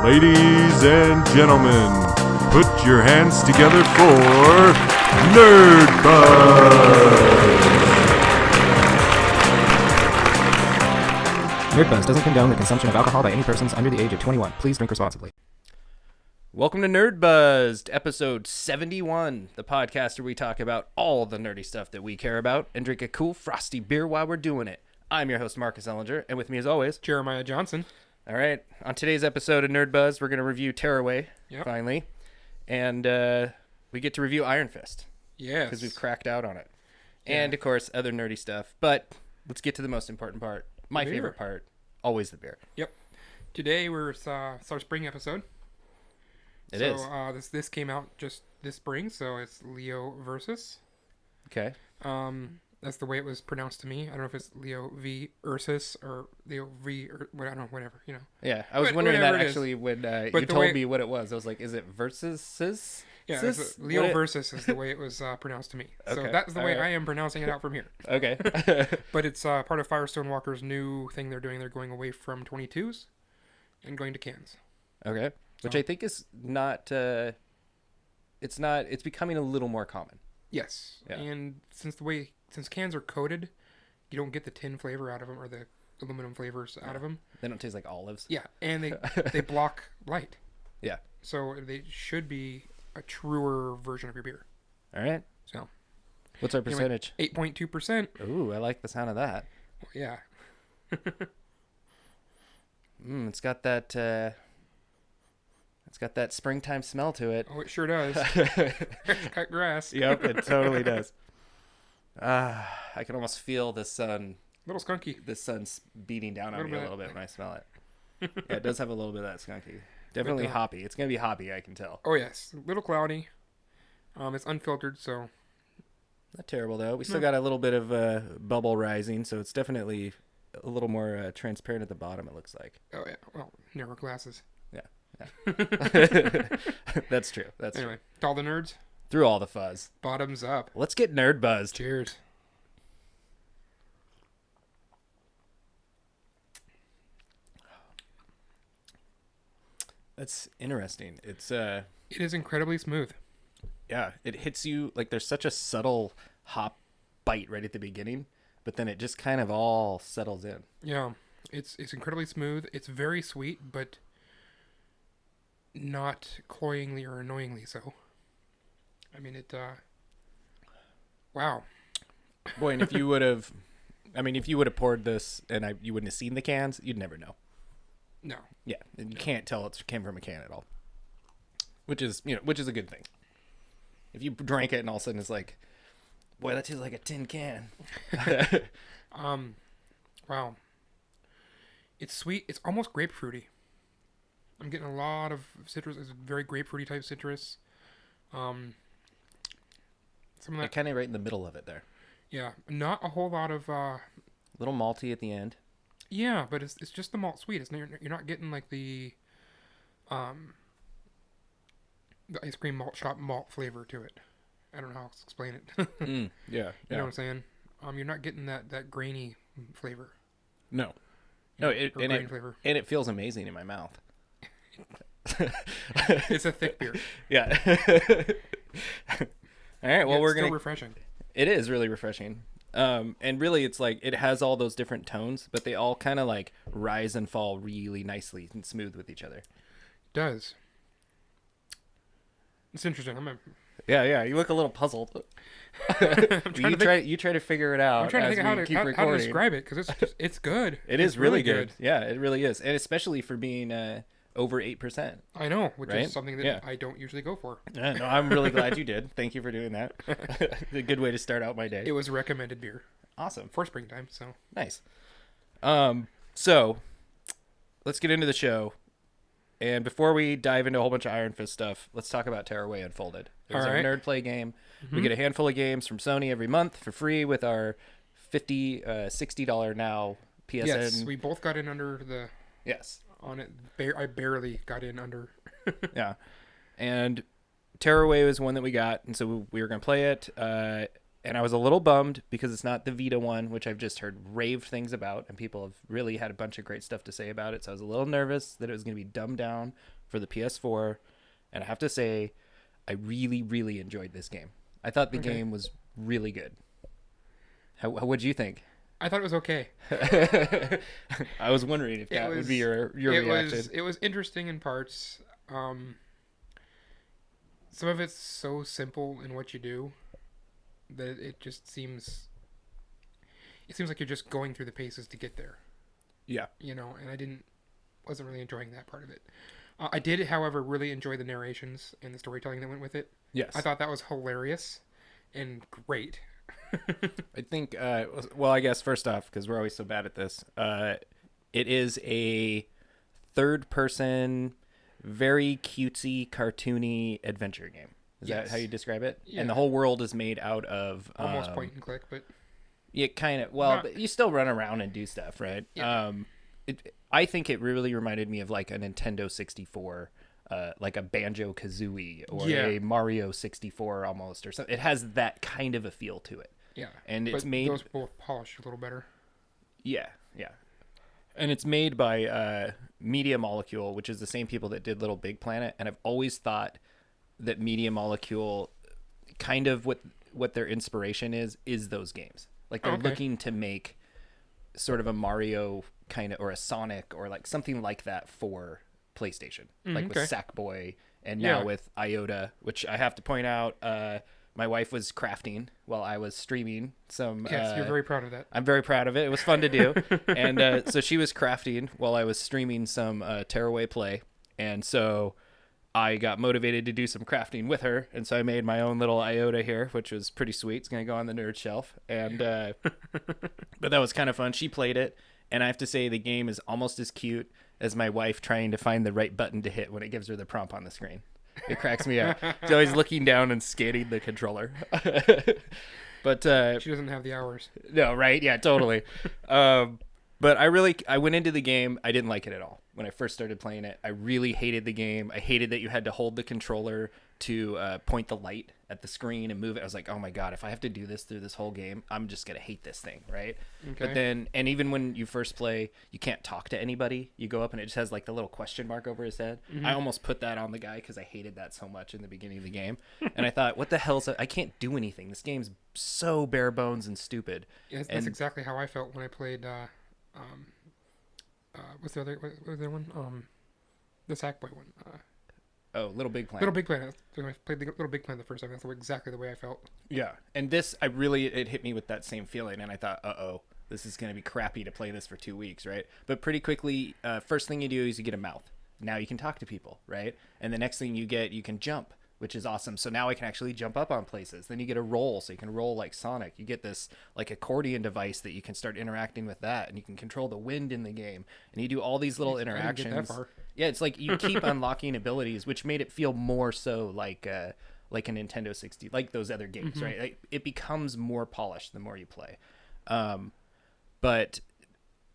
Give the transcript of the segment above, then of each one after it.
Ladies and gentlemen, put your hands together for Nerd Buzz! Nerd Buzz doesn't condone the consumption of alcohol by any persons under the age of 21. Please drink responsibly. Welcome to Nerd Buzzed, episode 71, the podcast where we talk about all the nerdy stuff that we care about and drink a cool frosty beer while we're doing it. I'm your host, Marcus Ellinger, and with me as always, Jeremiah Johnson. All right, on today's episode of Nerd Buzz, we're going to review Tearaway, finally, and we get to review Iron Fist. Yes. Because we've cracked out on it. Yeah. And, of course, other nerdy stuff. But let's get to the most important part. My favorite part, always the beer. Yep. Today it's our spring episode. It is. This came out just this spring, so it's Leo Versus. Okay. That's the way it was pronounced to me. I don't know if it's Leo V Ursus or Leo V, or I don't know, whatever, you know. Yeah, I was wondering that actually when you told me what it was. I was like, is it versus? Yeah, Leo Versus is the way it was pronounced to me. So that's the way I am pronouncing it out from here. Okay. But it's part of Firestone Walker's new thing they're doing. They're going away from 22s and going to cans. Okay. Which I think is not, it's becoming a little more common. Yes. Yeah. And since cans are coated, you don't get the tin flavor out of them or the aluminum flavors out of them. They don't taste like olives. Yeah. And they block light. Yeah. So they should be a truer version of your beer. All right. So. What's our percentage? Anyway, 8.2%. Ooh, I like the sound of that. Well, yeah. It's got that, springtime smell to it. Oh, it sure does. Cut grass. Yep, it totally does. I can almost feel the sun. A little skunky. The sun's beating down on me a little bit when I smell it. Yeah, it does have a little bit of that skunky. Definitely hoppy. It's going to be hoppy, I can tell. Oh, yes. A little cloudy. It's unfiltered, so. Not terrible, though. We still got a little bit of bubble rising, so it's definitely a little more transparent at the bottom, it looks like. Oh, yeah. Well, narrow glasses. Yeah. That's true. Anyway, to all the nerds. Through all the fuzz. Bottoms up. Let's get nerd buzzed. Cheers. That's interesting. It is incredibly smooth. Yeah, it hits you like there's such a subtle hop bite right at the beginning, but then it just kind of all settles in. Yeah, it's incredibly smooth. It's very sweet, but not cloyingly or annoyingly so. I mean, wow. Boy, and if you would have poured this and you wouldn't have seen the cans, you'd never know. No. Yeah, and you can't tell it came from a can at all. Which is a good thing. If you drank it and all of a sudden it's like, boy, that tastes like a tin can. Wow. It's sweet. It's almost grapefruity. I'm getting a lot of citrus. It's very grapefruity type citrus. Some of that kind of right in the middle of it there. Yeah, not a whole lot of little malty at the end. Yeah, but it's just the malt sweet. You're not getting like the ice cream malt shop malt flavor to it. I don't know how to explain it. Yeah. You know what I'm saying? You're not getting that grainy flavor. No. Flavor. And it feels amazing in my mouth. It's a thick beer. Yeah. All right. Well, still refreshing. It is really refreshing. And really, it's like it has all those different tones, but they all kind of like rise and fall really nicely and smooth with each other. It does. It's interesting. Yeah. You look a little puzzled. You try to figure it out. I'm trying to think how to describe it because it's good. It's really good. Yeah, it really is, and especially for being over 8%. I know, which is something that I don't usually go for. No, I'm really glad you did. Thank you for doing that. A good way to start out my day. It was a recommended beer. Awesome. For springtime, so. Nice. So, let's get into the show. And before we dive into a whole bunch of Iron Fist stuff, let's talk about Tearaway Unfolded. It was our nerd play game. Mm-hmm. We get a handful of games from Sony every month for free with our $60 now PSN. Yes, we both got in under the... Yes. On it. I barely got in under. Yeah. And Tearaway was one that we got, and so we were going to play it. And I was a little bummed because it's not the Vita one, which I've just heard rave things about, and people have really had a bunch of great stuff to say about it. So I was a little nervous that it was going to be dumbed down for the PS4, and I have to say, I really, really enjoyed this game. I thought the game was really good. How what'd you think? I thought it was okay. I was wondering if that would be your reaction. It was interesting in parts. Some of it's so simple in what you do that it just seems like you're just going through the paces to get there. Yeah. And I wasn't really enjoying that part of it. I did, however, really enjoy the narrations and the storytelling that went with it. Yes. I thought that was hilarious and great. I think, well, I guess first off, because we're always so bad at this, it is a third-person, very cutesy, cartoony adventure game. Is that how you describe it? Yeah. And the whole world is made out of... almost point and click, but... Yeah, kind of. Well, but you still run around and do stuff, right? Yeah. I think it really reminded me of like a Nintendo 64, like a Banjo-Kazooie or a Mario 64 almost, or something. It has that kind of a feel to it. Yeah. And it's but made... those both polished a little better. Yeah, yeah. And it's made by Media Molecule, which is the same people that did Little Big Planet. And I've always thought that Media Molecule, kind of what their inspiration is those games. Like they're looking to make sort of a Mario kind of, or a Sonic, or like something like that for PlayStation. Like with Sackboy, and now with Iota, which I have to point out, my wife was crafting while I was streaming some... Yes, you're very proud of that. I'm very proud of it. It was fun to do. And so she was crafting while I was streaming some Tearaway play. And so I got motivated to do some crafting with her. And so I made my own little Iota here, which was pretty sweet. It's going to go on the nerd shelf. And but that was kind of fun. She played it. And I have to say the game is almost as cute as my wife trying to find the right button to hit when it gives her the prompt on the screen. It cracks me up. She's always looking down and scanning the controller. But she doesn't have the hours. No, right? Yeah, totally. But I went into the game. I didn't like it at all when I first started playing it. I really hated the game. I hated that you had to hold the controller to point the light at the screen and move it. I was like, oh my God, if I have to do this through this whole game, I'm just going to hate this thing, right? Okay. But then, and even when you first play, you can't talk to anybody. You go up and it just has like the little question mark over his head. Mm-hmm. I almost put that on the guy because I hated that so much in the beginning of the game. And I thought, what the hell's that? I can't do anything. This game's so bare bones and stupid. Yeah, that's exactly how I felt when I played, what's the other one? The Sackboy one. Little Big Planet. Little Big Planet. When I played the Little Big Planet the first time, that's exactly the way I felt. Yeah, and this, it hit me with that same feeling, and I thought, this is going to be crappy to play this for 2 weeks, right? But pretty quickly, first thing you do is you get a mouth. Now you can talk to people, right? And the next thing you get, you can jump, which is awesome. So now I can actually jump up on places. Then you get a roll, so you can roll like Sonic. You get this like accordion device that you can start interacting with that, and you can control the wind in the game. And you do all these little interactions. I didn't get that far. Yeah, it's like you keep unlocking abilities, which made it feel more so like a Nintendo 60, like those other games, right? Like, it becomes more polished the more you play. But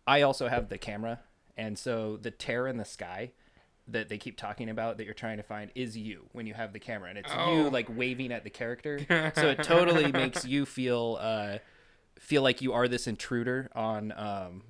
I also have the camera, and so the tear in the sky that they keep talking about that you're trying to find is you when you have the camera, and it's you like waving at the character. So it totally makes you feel like you are this intruder on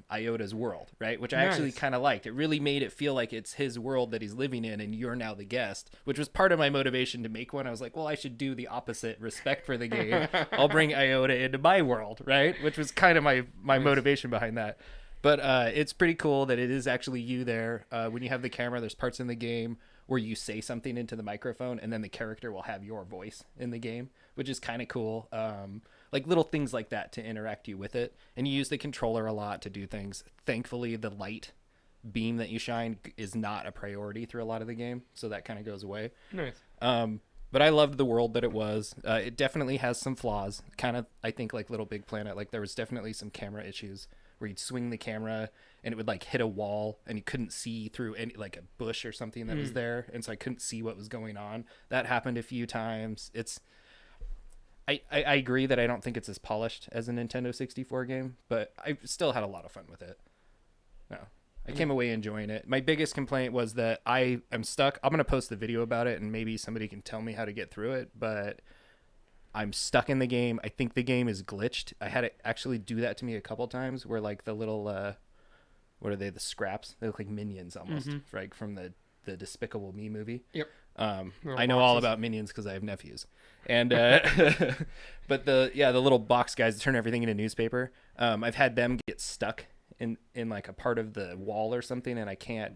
Iota's world, right? Which I actually kind of liked. It really made it feel like it's his world that he's living in, and you're now the guest, which was part of my motivation to make one. I was like, well, I should do the opposite, respect for the game. I'll bring Iota into my world, right? Which was kind of my motivation behind that. But it's pretty cool that it is actually you there. When you have the camera, there's parts in the game where you say something into the microphone, and then the character will have your voice in the game, which is kind of cool. Like little things like that to interact you with it. And you use the controller a lot to do things. Thankfully, the light beam that you shine is not a priority through a lot of the game, so that kind of goes away. Nice. But I loved the world that it was. It definitely has some flaws. Kind of, I think, like Little Big Planet. Like there was definitely some camera issues where you'd swing the camera and it would like hit a wall and you couldn't see through any like a bush or something that was there, and so I couldn't see what was going on. That happened a few times. I agree that I don't think it's as polished as a Nintendo 64 game, but I still had a lot of fun with it. No, I came away enjoying it. My biggest complaint was that I am stuck. I'm going to post the video about it, and maybe somebody can tell me how to get through it, but I'm stuck in the game. I think the game is glitched. I had it actually do that to me a couple times where like the little, what are they? The scraps? They look like minions almost, like from the the Despicable Me movie. Yep. I know all about Minions because I have nephews, and but the little box guys that turn everything into newspaper. I've had them get stuck in like a part of the wall or something, and I can't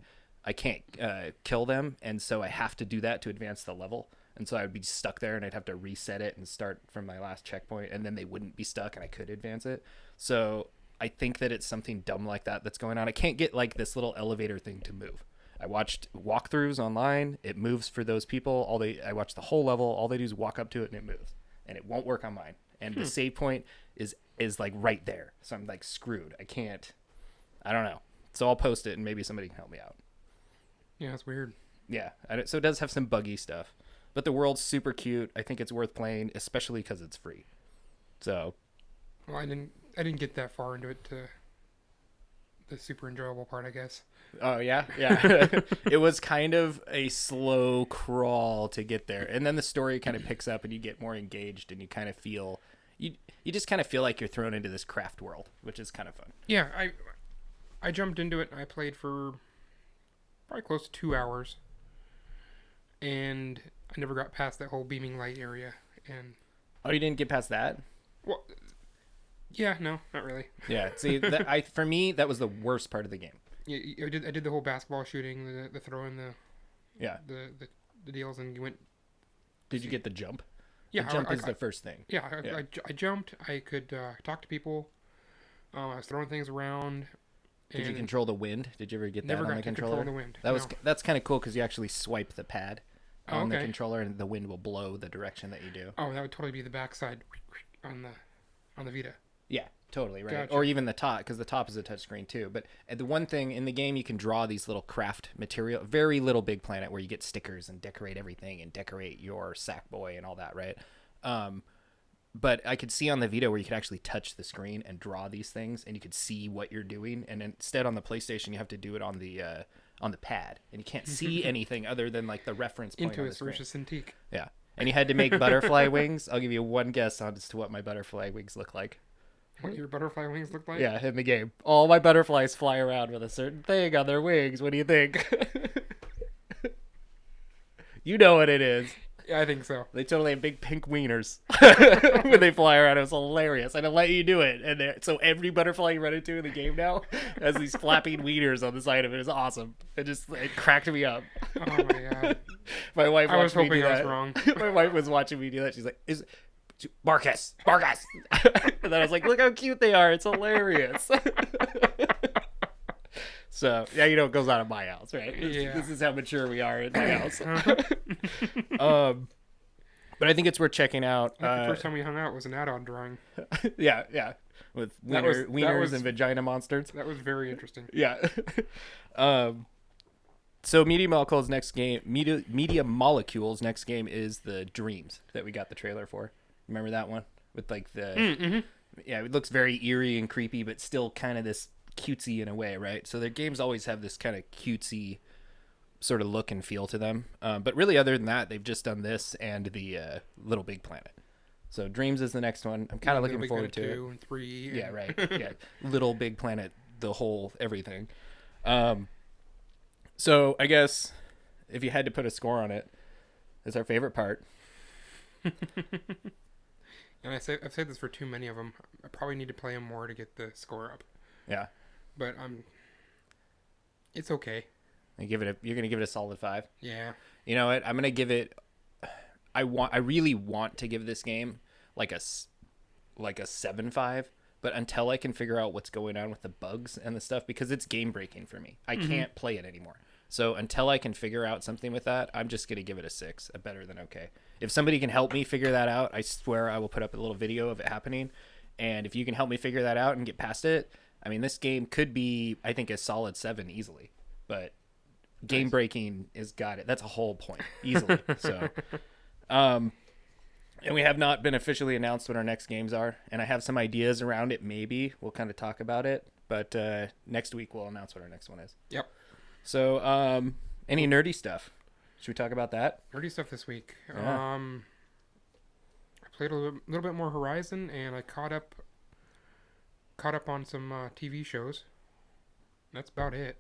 kill them, and so I have to do that to advance the level. And so I would be stuck there, and I'd have to reset it and start from my last checkpoint, and then they wouldn't be stuck, and I could advance it. So I think that it's something dumb like that that's going on. I can't get like this little elevator thing to move. I watched walkthroughs online. It moves for those people. I watched the whole level. All they do is walk up to it, and it moves, and it won't work on mine. And the save point is like right there. So I'm like screwed. I don't know. So I'll post it, and maybe somebody can help me out. Yeah, it's weird. Yeah. So it does have some buggy stuff. But the world's super cute. I think it's worth playing, especially because it's free. So, well, I didn't get that far into it to the super enjoyable part, I guess. Oh yeah. It was kind of a slow crawl to get there, and then the story kind of picks up, and you get more engaged, and you kind of feel you just kind of feel like you're thrown into this craft world, which is kind of fun. Yeah, I jumped into it, and I played for probably close to 2 hours, and I never got past that whole beaming light area. And oh, you didn't get past that? Well, yeah, no, not really. Yeah, see, for me, that was the worst part of the game. Yeah, I did the whole basketball shooting, the throwing, the deals, and you went. Did you get the jump? Yeah, the jump is the first thing. Yeah, I jumped. I could talk to people. I was throwing things around. Did you control the wind? Did you ever get that never on got the to controller? control the wind. That's kind of cool because you actually swipe the pad on the okay. controller, and the wind will blow the direction that you do. Oh, that would totally be the backside on the Vita. Yeah, totally, right. Gotcha. Or even the top, because the top is a touchscreen too. But the one thing in the game, you can draw these little craft material, very Little Big Planet, where you get stickers and decorate everything and decorate your Sackboy and all that, right? But I could see on the Vita where you could actually touch the screen and draw these things, and you could see what you're doing. And instead on the PlayStation, you have to do it on the pad, and you can't see anything other than like the reference point Into on the its screen. richest antique. Yeah, and you had to make butterfly wings. I'll give you one guess as to what my butterfly wings look like. What your butterfly wings look like? Yeah, in the game, all my butterflies fly around with a certain thing on their wings. What do you think? You know what it is. Yeah, I think so. They totally have big pink wieners when they fly around. It was hilarious. And I let you do it. And so every butterfly you run into in the game now has these flapping wieners on the side of it. It's awesome. It cracked me up. Oh my god. My wife I was watched me hoping do I was that. wrong. My wife was watching me do that. She's like, Marcus. And then I was like, look how cute they are. It's hilarious. So, yeah, it goes out of my house, right? This is how mature we are in my house. But I think it's worth checking out. The first time we hung out was an add-on drawing. Yeah. With wieners and vagina monsters. That was very interesting. Yeah. So Media Molecules' next game is the Dreams that we got the trailer for. Remember that one? With like the... Yeah, it looks very eerie and creepy, but still kind of this cutesy in a way, right? So their games always have this kind of cutesy sort of look and feel to them. But really, other than that, they've just done this and the Little Big Planet. So Dreams is the next one. I'm kind of looking forward to it. 2 and 3. Yeah, right. Yeah, Little Big Planet, the whole everything. So I guess if you had to put a score on it, it's our favorite part. And I've said this for too many of them. I probably need to play them more to get the score up. Yeah. But it's okay. You're gonna give it a solid 5. Yeah. You know what? I'm gonna give it. I really want to give this game like a 7.5, but until I can figure out what's going on with the bugs and the stuff, because it's game breaking for me. I can't play it anymore. So until I can figure out something with that, I'm just gonna give it a 6, a better than okay. If somebody can help me figure that out, I swear I will put up a little video of it happening. And if you can help me figure that out and get past it, I mean, this game could be, I think, a solid 7 easily. But game breaking is got it. That's a whole point easily. So, and we have not been officially announced what our next games are, and I have some ideas around it. Maybe we'll kind of talk about it, but next week we'll announce what our next one is. Yep. So, any nerdy stuff? Should we talk about that? Nerdy stuff this week. Yeah. I played a little bit more Horizon, and I caught up on some TV shows. That's about it.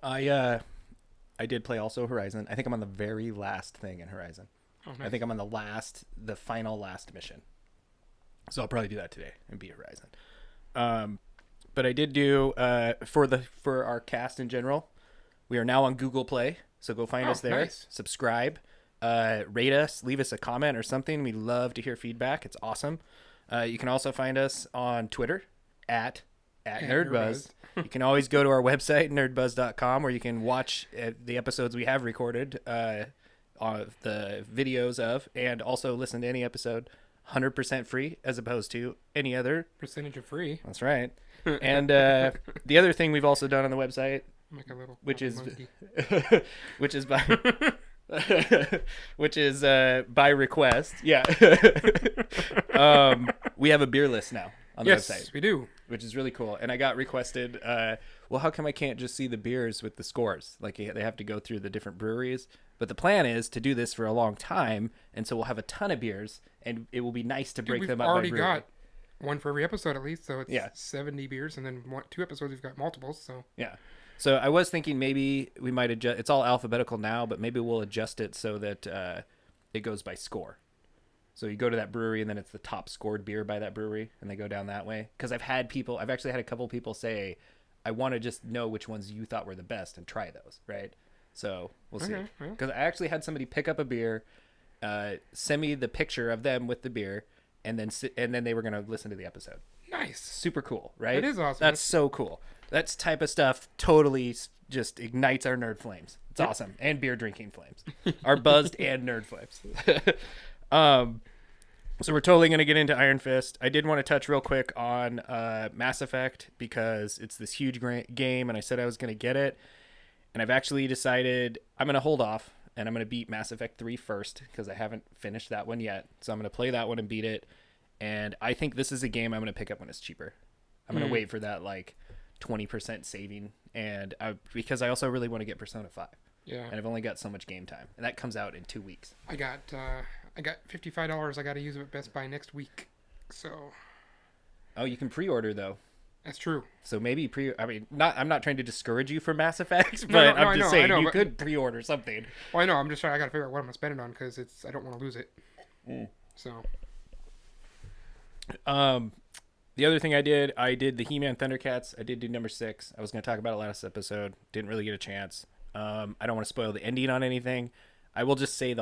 I did play also Horizon. I think I'm on the very last thing in Horizon. Oh, nice. I think I'm on the final last mission. So I'll probably do that today and beat Horizon. But I did do for our cast in general. We are now on Google Play, so go find us there. Nice. Subscribe, rate us, leave us a comment or something. We love to hear feedback. It's awesome. You can also find us on Twitter at NerdBuzz. You can always go to our website, nerdbuzz.com, where you can watch the episodes we have recorded, the videos of, and also listen to any episode 100% free as opposed to any other. Percentage of free. That's right. And the other thing we've also done on the website, Like a little which is monkey. which is by which is by request. Yeah. We have a beer list now on the Yes, website, we do. which is really cool. And I got requested, well, how come I can't just see the beers with the scores? Like they have to go through the different breweries. But the plan is to do this for a long time, and so we'll have a ton of beers, and it will be nice to break We've them up by already brewery. got one for every episode at least, so it's Yeah. 70 beers, and then 2 episodes we've got multiples. So Yeah. So I was thinking maybe we might adjust. It's all alphabetical now, but maybe we'll adjust it so that it goes by score. So you go to that brewery, and then it's the top scored beer by that brewery, and they go down that way. Because I've actually had a couple people say, I want to just know which ones you thought were the best and try those, right? So we'll see. Okay, well. Because I actually had somebody pick up a beer, send me the picture of them with the beer, and then they were going to listen to the episode. nice. Super cool, right? It is awesome. That's so cool. That's type of stuff totally just ignites our nerd flames. It's awesome. And beer drinking flames. Our buzzed and nerd flames. So we're totally going to get into Iron Fist. I did want to touch real quick on Mass Effect because it's this huge game, and I said I was going to get it. And I've actually decided I'm going to hold off, and I'm going to beat Mass Effect 3 first because I haven't finished that one yet. So I'm going to play that one and beat it. And I think this is a game I'm going to pick up when it's cheaper. I'm going to wait for that, like, 20% saving, and because I also really want to get Persona 5. Yeah. And I've only got so much game time, and that comes out in 2 weeks. I got $55. I got to use it at Best Buy next week. So Oh, you can pre-order though. that's true. So maybe I'm not trying to discourage you from Mass Effect, but I'm just saying you could pre-order something. Well, I know. I'm just trying. I got to figure out what I'm gonna spend it on because I don't want to lose it. So The other thing I did the He-Man Thundercats. I did do number 6. I was going to talk about it last episode. Didn't really get a chance. I don't want to spoil the ending on anything. I will just say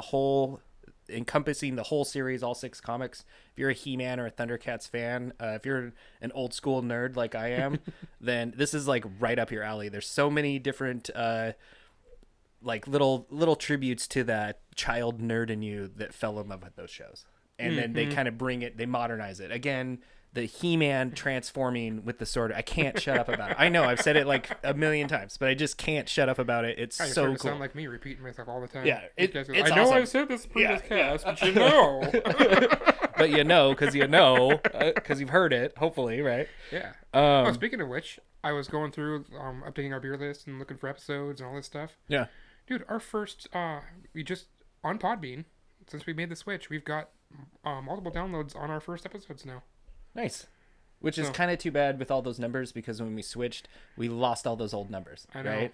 encompassing the whole series, all 6 comics. If you're a He-Man or a Thundercats fan, if you're an old school nerd like I am, then this is like right up your alley. There's so many different like little tributes to that child nerd in you that fell in love with those shows. And then they kind of they modernize it. Again, the He-Man transforming with the sword. I can't shut up about it. I know I've said it like a million times, but I just can't shut up about it. It's you're so starting cool. to sound like me repeating myself all the time. Yeah, it's it's I know awesome. I've said this in previous Yeah, cast, but you know. But because you've heard it, hopefully, right? Yeah. Speaking of which, I was going through updating our beer list and looking for episodes and all this stuff. Yeah. Dude, our first we just on Podbean, since we made the switch, we've got multiple downloads on our first episodes now. Nice. Which is kind of too bad with all those numbers because when we switched, we lost all those old numbers. I know. Right?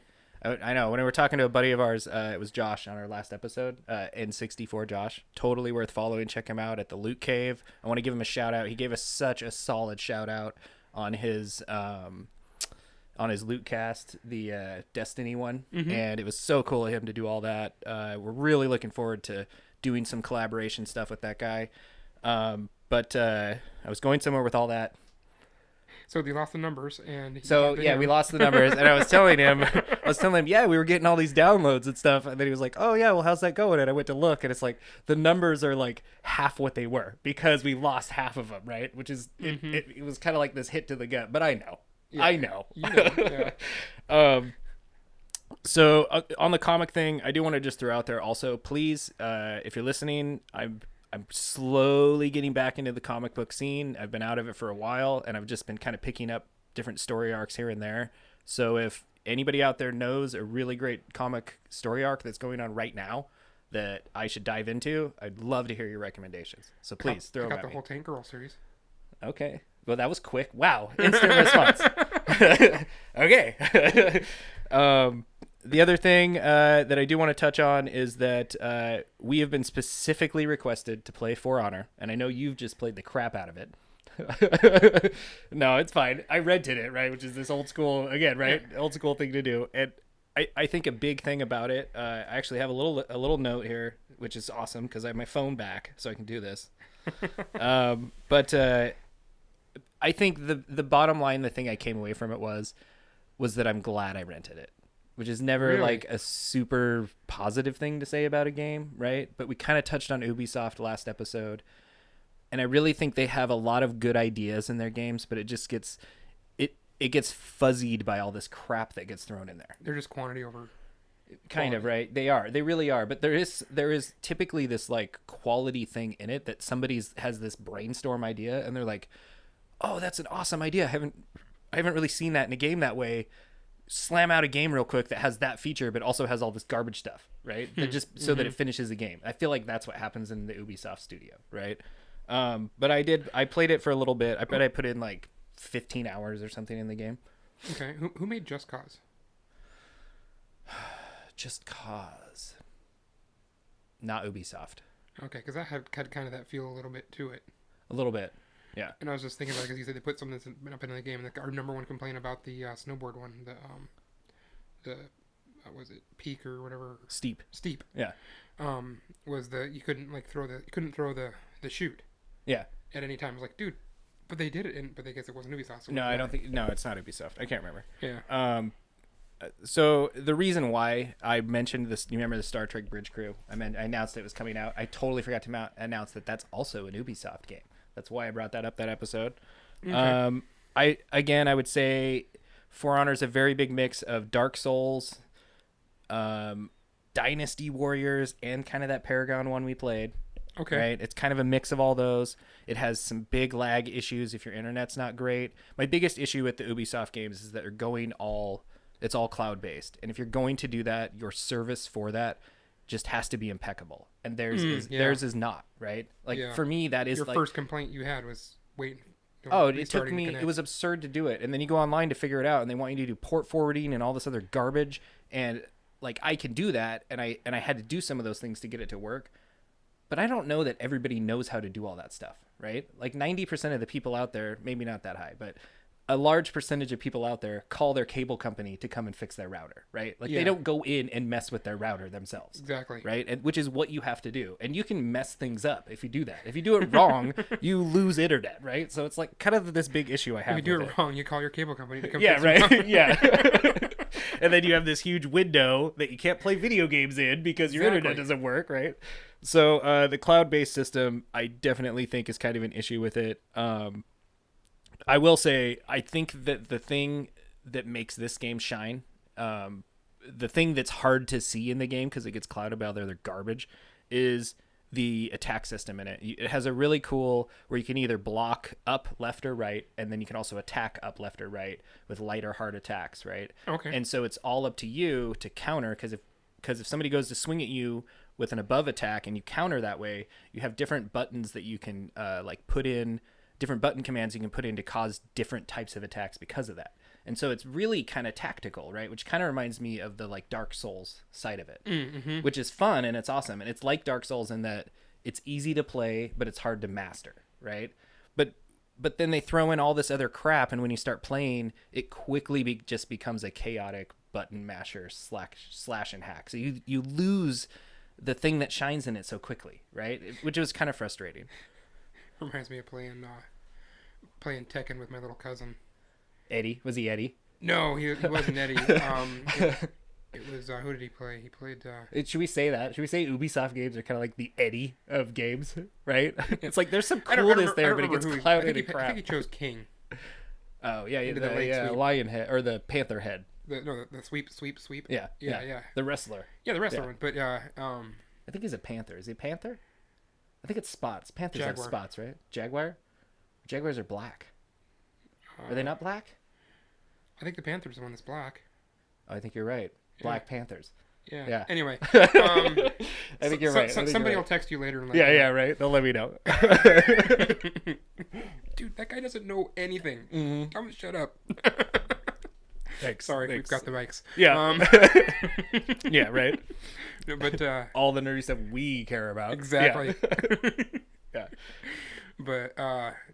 I know. When we were talking to a buddy of ours, it was Josh on our last episode, N64 Josh. Totally worth following. Check him out at the Loot Cave. I want to give him a shout out. He gave us such a solid shout out on his Lootcast, the Destiny one, and it was so cool of him to do all that. We're really looking forward to doing some collaboration stuff with that guy. But I was going somewhere with all that. So they lost the numbers, and we lost the numbers, and I was telling him, yeah, we were getting all these downloads and stuff, and then he was like, oh yeah, well, how's that going? And I went to look, and it's like the numbers are like half what they were because we lost half of them, right? Which is it was kind of like this hit to the gut, but I know. You know, yeah. So on the comic thing, I do want to just throw out there also, please, if you're listening, I'm slowly getting back into the comic book scene. I've been out of it for a while, and I've just been kind of picking up different story arcs here and there. So if anybody out there knows a really great comic story arc that's going on right now that I should dive into, I'd love to hear your recommendations. So please throw them I got at the me. whole Tank Girl series. Okay. Well, that was quick. Wow. Instant response. Okay. The other thing that I do want to touch on is that we have been specifically requested to play For Honor, and I know you've just played the crap out of it. No, it's fine. I rented it, right, which is this old school again, right? Old school thing to do, and I think a big thing about it. I actually have a little note here, which is awesome because I have my phone back, so I can do this. But I think the bottom line, the thing I came away from it was that I'm glad I rented it, which is never Really? like a super positive thing to say about a game, right? But we kind of touched on Ubisoft last episode. And I really think they have a lot of good ideas in their games, but it just gets it gets fuzzied by all this crap that gets thrown in there. They're just quantity over Kind of, right? They really are. But there is typically this like quality thing in it that somebody's has this brainstorm idea and they're like, "Oh, that's an awesome idea. I haven't really seen that in a game that way." Slam out a game real quick that has that feature but also has all this garbage stuff, right? That just so that it finishes the game. I feel like that's what happens in the Ubisoft studio, right? But I played it for a little bit. I bet I put in like 15 hours or something in the game. Okay, who made Just Cause? Just Cause. Not Ubisoft. Okay, because that had kind of that feel a little bit to it. A little bit. Yeah. And I was just thinking about it because you said they put something that's up in the game. Like our number one complaint about the snowboard one, the what was it, Peak or whatever? Steep. Yeah. Was you couldn't throw the chute. Yeah. At any time. I was like, dude, but they did it, but I guess it wasn't Ubisoft. So No, I don't think. No, it's not Ubisoft. I can't remember. Yeah. So the reason why I mentioned this, you remember the Star Trek Bridge Crew? I announced it was coming out. I totally forgot to announce that that's also an Ubisoft game. That's why I brought that up that episode. Okay. I would say For Honor is a very big mix of Dark Souls, Dynasty Warriors, and kind of that Paragon one we played. Okay. Right? It's kind of a mix of all those. It has some big lag issues if your internet's not great. My biggest issue with the Ubisoft games is that they're it's all cloud-based. And if you're going to do that, your service for that just has to be impeccable. And theirs is not, right? Like for me, that is your like first complaint you had was waiting. Oh, it took me. It was absurd to do it, and then you go online to figure it out, and they want you to do port forwarding and all this other garbage. And like I can do that, and I had to do some of those things to get it to work. But I don't know that everybody knows how to do all that stuff, right? Like 90% of the people out there, maybe not that high, but a large percentage of people out there call their cable company to come and fix their router, right? Like they don't go in and mess with their router themselves. Exactly. Right? And which is what you have to do. And you can mess things up if you do that. If you do it wrong, you lose internet, right? So it's like kind of this big issue I have. If you do with it wrong, you call your cable company to come Yeah, fix right. it. Yeah. And then you have this huge window that you can't play video games in because your Exactly. internet doesn't work, right? So the cloud-based system, I definitely think is kind of an issue with it. I will say, I think that the thing that makes this game shine, the thing that's hard to see in the game because it gets clouded by all the other garbage, is the attack system in it. It has a really cool where you can either block up, left, or right, and then you can also attack up, left, or right with light or hard attacks, right? Okay. And so it's all up to you to counter because if somebody goes to swing at you with an above attack and you counter that way, you have different buttons that you can like put in, different button commands you can put in to cause different types of attacks because of that. And so it's really kind of tactical, right? Which kind of reminds me of the like Dark Souls side of it, which is fun and it's awesome. And it's like Dark Souls in that it's easy to play, but it's hard to master, right? But then they throw in all this other crap, and when you start playing, it quickly just becomes a chaotic button masher slash and hack. So you lose the thing that shines in it so quickly, right? Which was kind of frustrating. Reminds me of playing Tekken with my little cousin. Eddie? Was he Eddie? No, he wasn't Eddie. It was who did he play? He played. Should we say that? Should we say Ubisoft games are kind of like the Eddie of games, right? It's like there's some coolness there, but it gets clouded and crap. I think he chose King. Oh yeah, Into the late sweep. lion head or the panther head. The sweep. Yeah. The wrestler. Yeah, the wrestler Yeah. one. But I think he's a panther. Is he a panther? I think it's spots. Panthers have Jaguar. spots, right? Jaguar? Jaguars are black. Are they not black? I think the Panther's the one that's black. Oh, I think you're right. Black Panthers. Yeah. Yeah. Anyway, I think you're right. Somebody will text you later and let Yeah, you yeah, know. right. They'll let me know. Dude, that guy doesn't know anything. Tell him to shut up. Thanks. Sorry, Thanks. we've got the mics. Yeah. Yeah, right. But All the nerdy stuff we care about. exactly. Yeah. But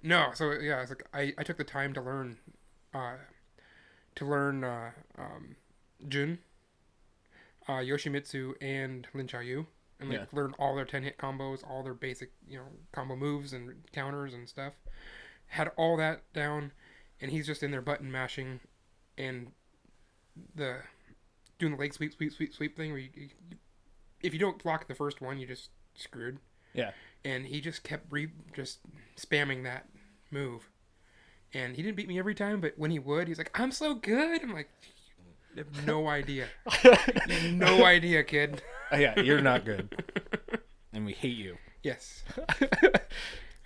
no, so yeah, it's like I took the time to learn Jun, Yoshimitsu, and Lin Xiaoyu, and like learn all their 10-hit combos, all their basic combo moves and counters and stuff. Had all that down, and he's just in there button mashing, and doing the leg sweep thing where if you don't block the first one, you just screwed. Yeah. And he just kept just spamming that move. And he didn't beat me every time, but when he would, he's like, I'm so good. I'm like, you have no idea. You have no idea, kid. Yeah, you're not good. And we hate you. Yes.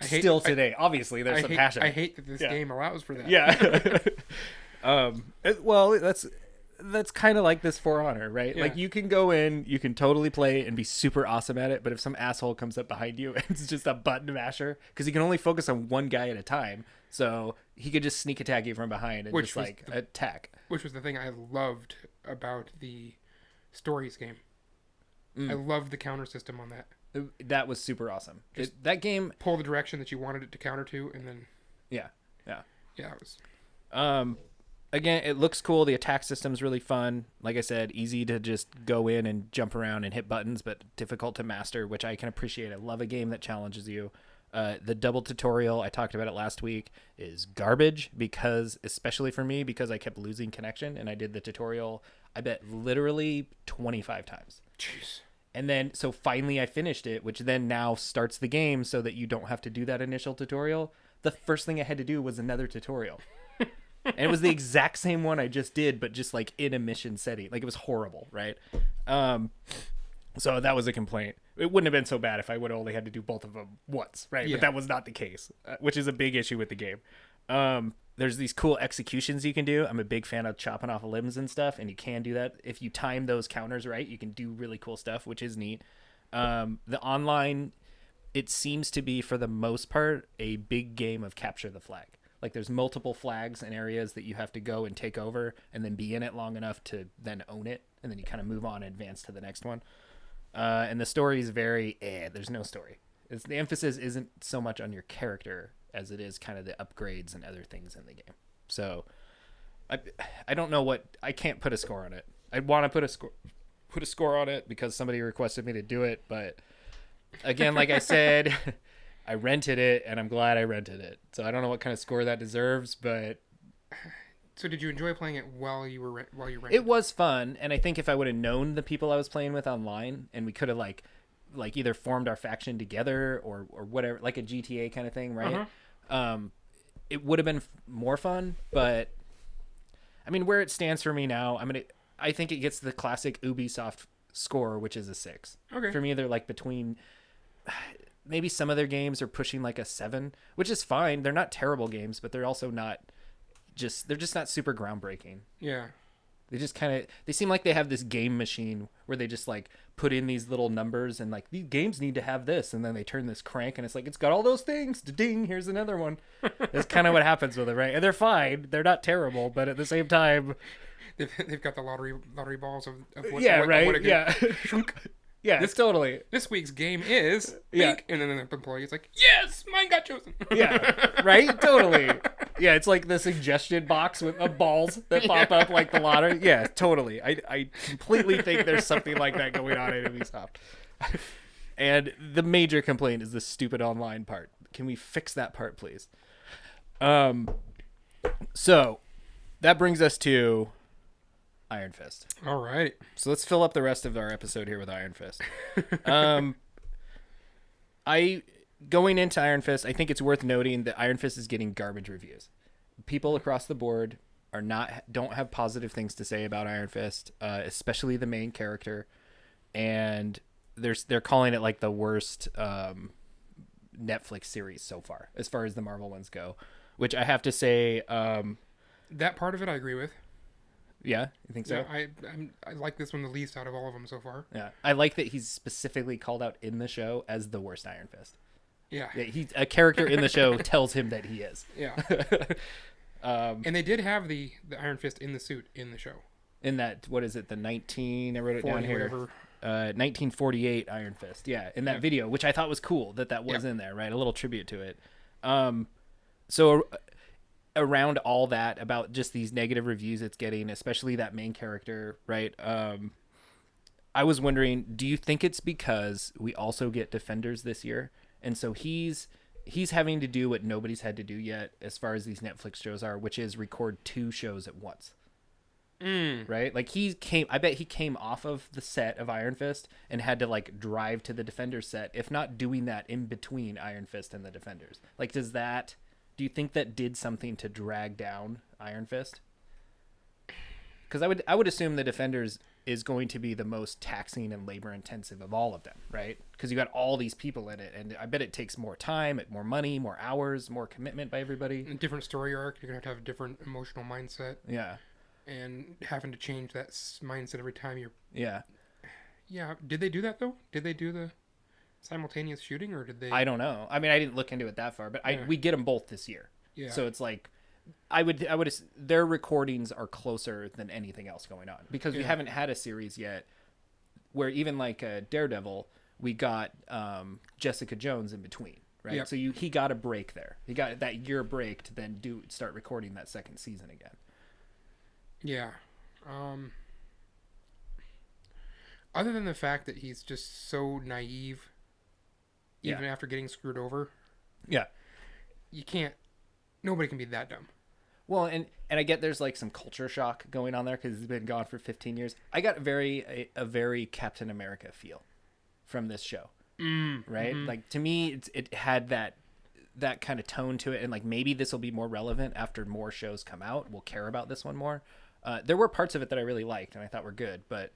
Still today. Obviously, there's some passion. I hate that this game allows for that. Yeah. Well, that's kind of like this For Honor, right? Yeah. Like, you can go in, you can totally play and be super awesome at it, but if some asshole comes up behind you and it's just a button masher, because he can only focus on one guy at a time, so he could just sneak attack you from behind and just attack. Which was the thing I loved about the Stories game. I loved the counter system on that. That was super awesome. That game, pull the direction that you wanted it to counter to, and then yeah, it was. Again, it looks cool. The attack system's really fun. Like I said, easy to just go in and jump around and hit buttons, but difficult to master, which I can appreciate. I love a game that challenges you. The double tutorial, I talked about it last week, is garbage especially for me, because I kept losing connection, and I did the tutorial, I bet, literally 25 times. Jeez. And then, so finally I finished it, which then now starts the game so that you don't have to do that initial tutorial. The first thing I had to do was another tutorial. And it was the exact same one I just did, but just like in a mission setting. Like, it was horrible, right? So that was a complaint. It wouldn't have been so bad if I would have only had to do both of them once, right? Yeah. But that was not the case, which is a big issue with the game. There's these cool executions you can do. I'm a big fan of chopping off limbs and stuff, and you can do that. If you time those counters right, you can do really cool stuff, which is neat. The online, it seems to be, for the most part, a big game of capture the flag. Like, there's multiple flags and areas that you have to go and take over and then be in it long enough to then own it. And then you kind of move on and advance to the next one. And the story is very, there's no story. The emphasis isn't so much on your character as it is kind of the upgrades and other things in the game. So I don't know I can't put a score on it. I want to put a score on it because somebody requested me to do it. But again, like I said, I rented it, and I'm glad I rented it. So I don't know what kind of score that deserves, but... So did you enjoy playing it while you rented? It was fun, and I think if I would have known the people I was playing with online, and we could have like either formed our faction together or whatever, like a GTA kind of thing, right? It would have been more fun. But I mean, where it stands for me now, I think it gets the classic Ubisoft score, which is a 6. Okay. For me, they're like between... Maybe some of their games are pushing like a 7, which is fine. They're not terrible games, but they're also not they're just not super groundbreaking. Yeah. They just they seem like they have this game machine where they just like put in these little numbers and like, these games need to have this. And then they turn this crank and it's like, it's got all those things. Ding, here's another one. That's kind of what happens with it, right? And they're fine. They're not terrible, but at the same time... They've got the lottery balls of what, yeah, what, right? What Yeah. Yeah, totally. This week's game is Yeah. and then the employee is like, yes, mine got chosen. Yeah, right? Totally. Yeah, it's like the suggestion box with balls that pop up like the lottery. Yeah, totally. I completely think there's something like that going on at Ubisoft. And the major complaint is the stupid online part. Can we fix that part, please? So that brings us to Iron Fist. All right. So let's fill up the rest of our episode here with Iron Fist. Going into Iron Fist, I think it's worth noting that Iron Fist is getting garbage reviews. People across the board don't have positive things to say about Iron Fist, especially the main character, and they're calling it like the worst Netflix series so far as the Marvel ones go, which I have to say, that part of it I agree with. Yeah, you think so? Yeah, I like this one the least out of all of them so far. Yeah, I like that he's specifically called out in the show as the worst Iron Fist. Yeah. He's a character in the show tells him that he is. Yeah. And they did have the Iron Fist in the suit in the show. In that, what is it, the 19, I wrote it down here. Whatever. 1948 Iron Fist. Yeah, in that video, which I thought was cool that was in there, right? A little tribute to it. So around all that, about just these negative reviews it's getting, especially that main character, right? I was wondering, do you think it's because we also get Defenders this year? And so he's having to do what nobody's had to do yet as far as these Netflix shows are, which is record 2 shows at once. Right? Like I bet he came off of the set of Iron Fist and had to like drive to the Defenders set, if not doing that in between Iron Fist and the Defenders. Like, do you think that did something to drag down Iron Fist? Because I would assume the Defenders is going to be the most taxing and labor intensive of all of them, right? Because you got all these people in it, and I bet it takes more time, more money, more hours, more commitment by everybody. A different story arc. You're gonna have to have a different emotional mindset. Yeah. And having to change that mindset every time you're... Yeah. Yeah. Did they do that, though? Did they do the simultaneous shooting, or did they... I don't know. I mean, I didn't look into it that far, but we get them both this year. Yeah. So it's like, their recordings are closer than anything else going on. Because we haven't had a series yet where even like Daredevil, we got Jessica Jones in between, right? Yep. So he got a break there. He got that year break to then start recording that second season again. Yeah. Other than the fact that he's just so naive, even after getting screwed over. Yeah. Nobody can be that dumb. Well, and I get there's like some culture shock going on there because he's been gone for 15 years. I got a very Captain America feel from this show, right? Mm-hmm. Like, to me, it had that kind of tone to it, and like maybe this will be more relevant after more shows come out. We'll care about this one more. There were parts of it that I really liked and I thought were good, but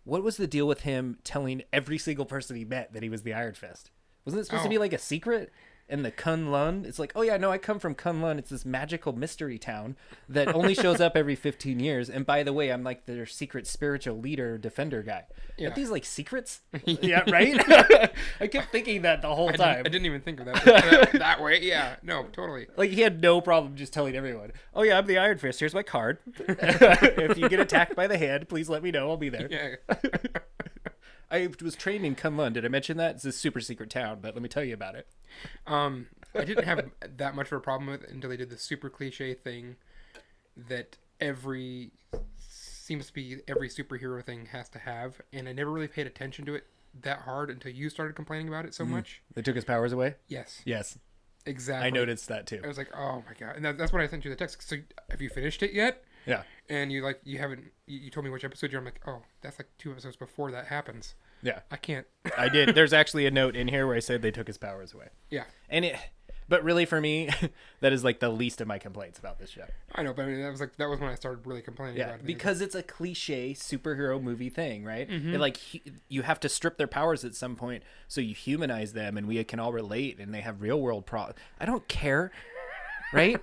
what was the deal with him telling every single person he met that he was the Iron Fist? Wasn't it supposed to be like a secret? In the Kunlun, it's like, oh yeah, no, I come from Kunlun. It's this magical mystery town that only shows up every 15 years. And by the way, I'm like their secret spiritual leader, defender guy. Yeah. Aren't these like secrets? Yeah, right? I kept thinking that the whole time. I didn't even think of that that way. Yeah, no, totally. Like, he had no problem just telling everyone, oh yeah, I'm the Iron Fist. Here's my card. If you get attacked by the hand, please let me know. I'll be there. Yeah. I was trained in Kunlun. Did I mention that? It's a super secret town, but let me tell you about it. I didn't have that much of a problem with it until they did the super cliche thing that seems to be every superhero thing has to have, and I never really paid attention to it that hard until you started complaining about it so much. They took his powers away? Yes. Yes. Exactly. I noticed that too. I was like, oh my god. And that's when I sent you the text. So, have you finished it yet? Yeah. And you haven't, you told me which episode you're, I'm like, oh, that's like 2 episodes before that happens. Yeah. I can't. I did. There's actually a note in here where I said they took his powers away. Yeah. But really for me, that is like the least of my complaints about this show. I know, but I mean, that was when I started really complaining about it. Because it's a cliche superhero movie thing, right? Mm-hmm. And like, you have to strip their powers at some point so you humanize them and we can all relate and they have real world problems. I don't care. Right?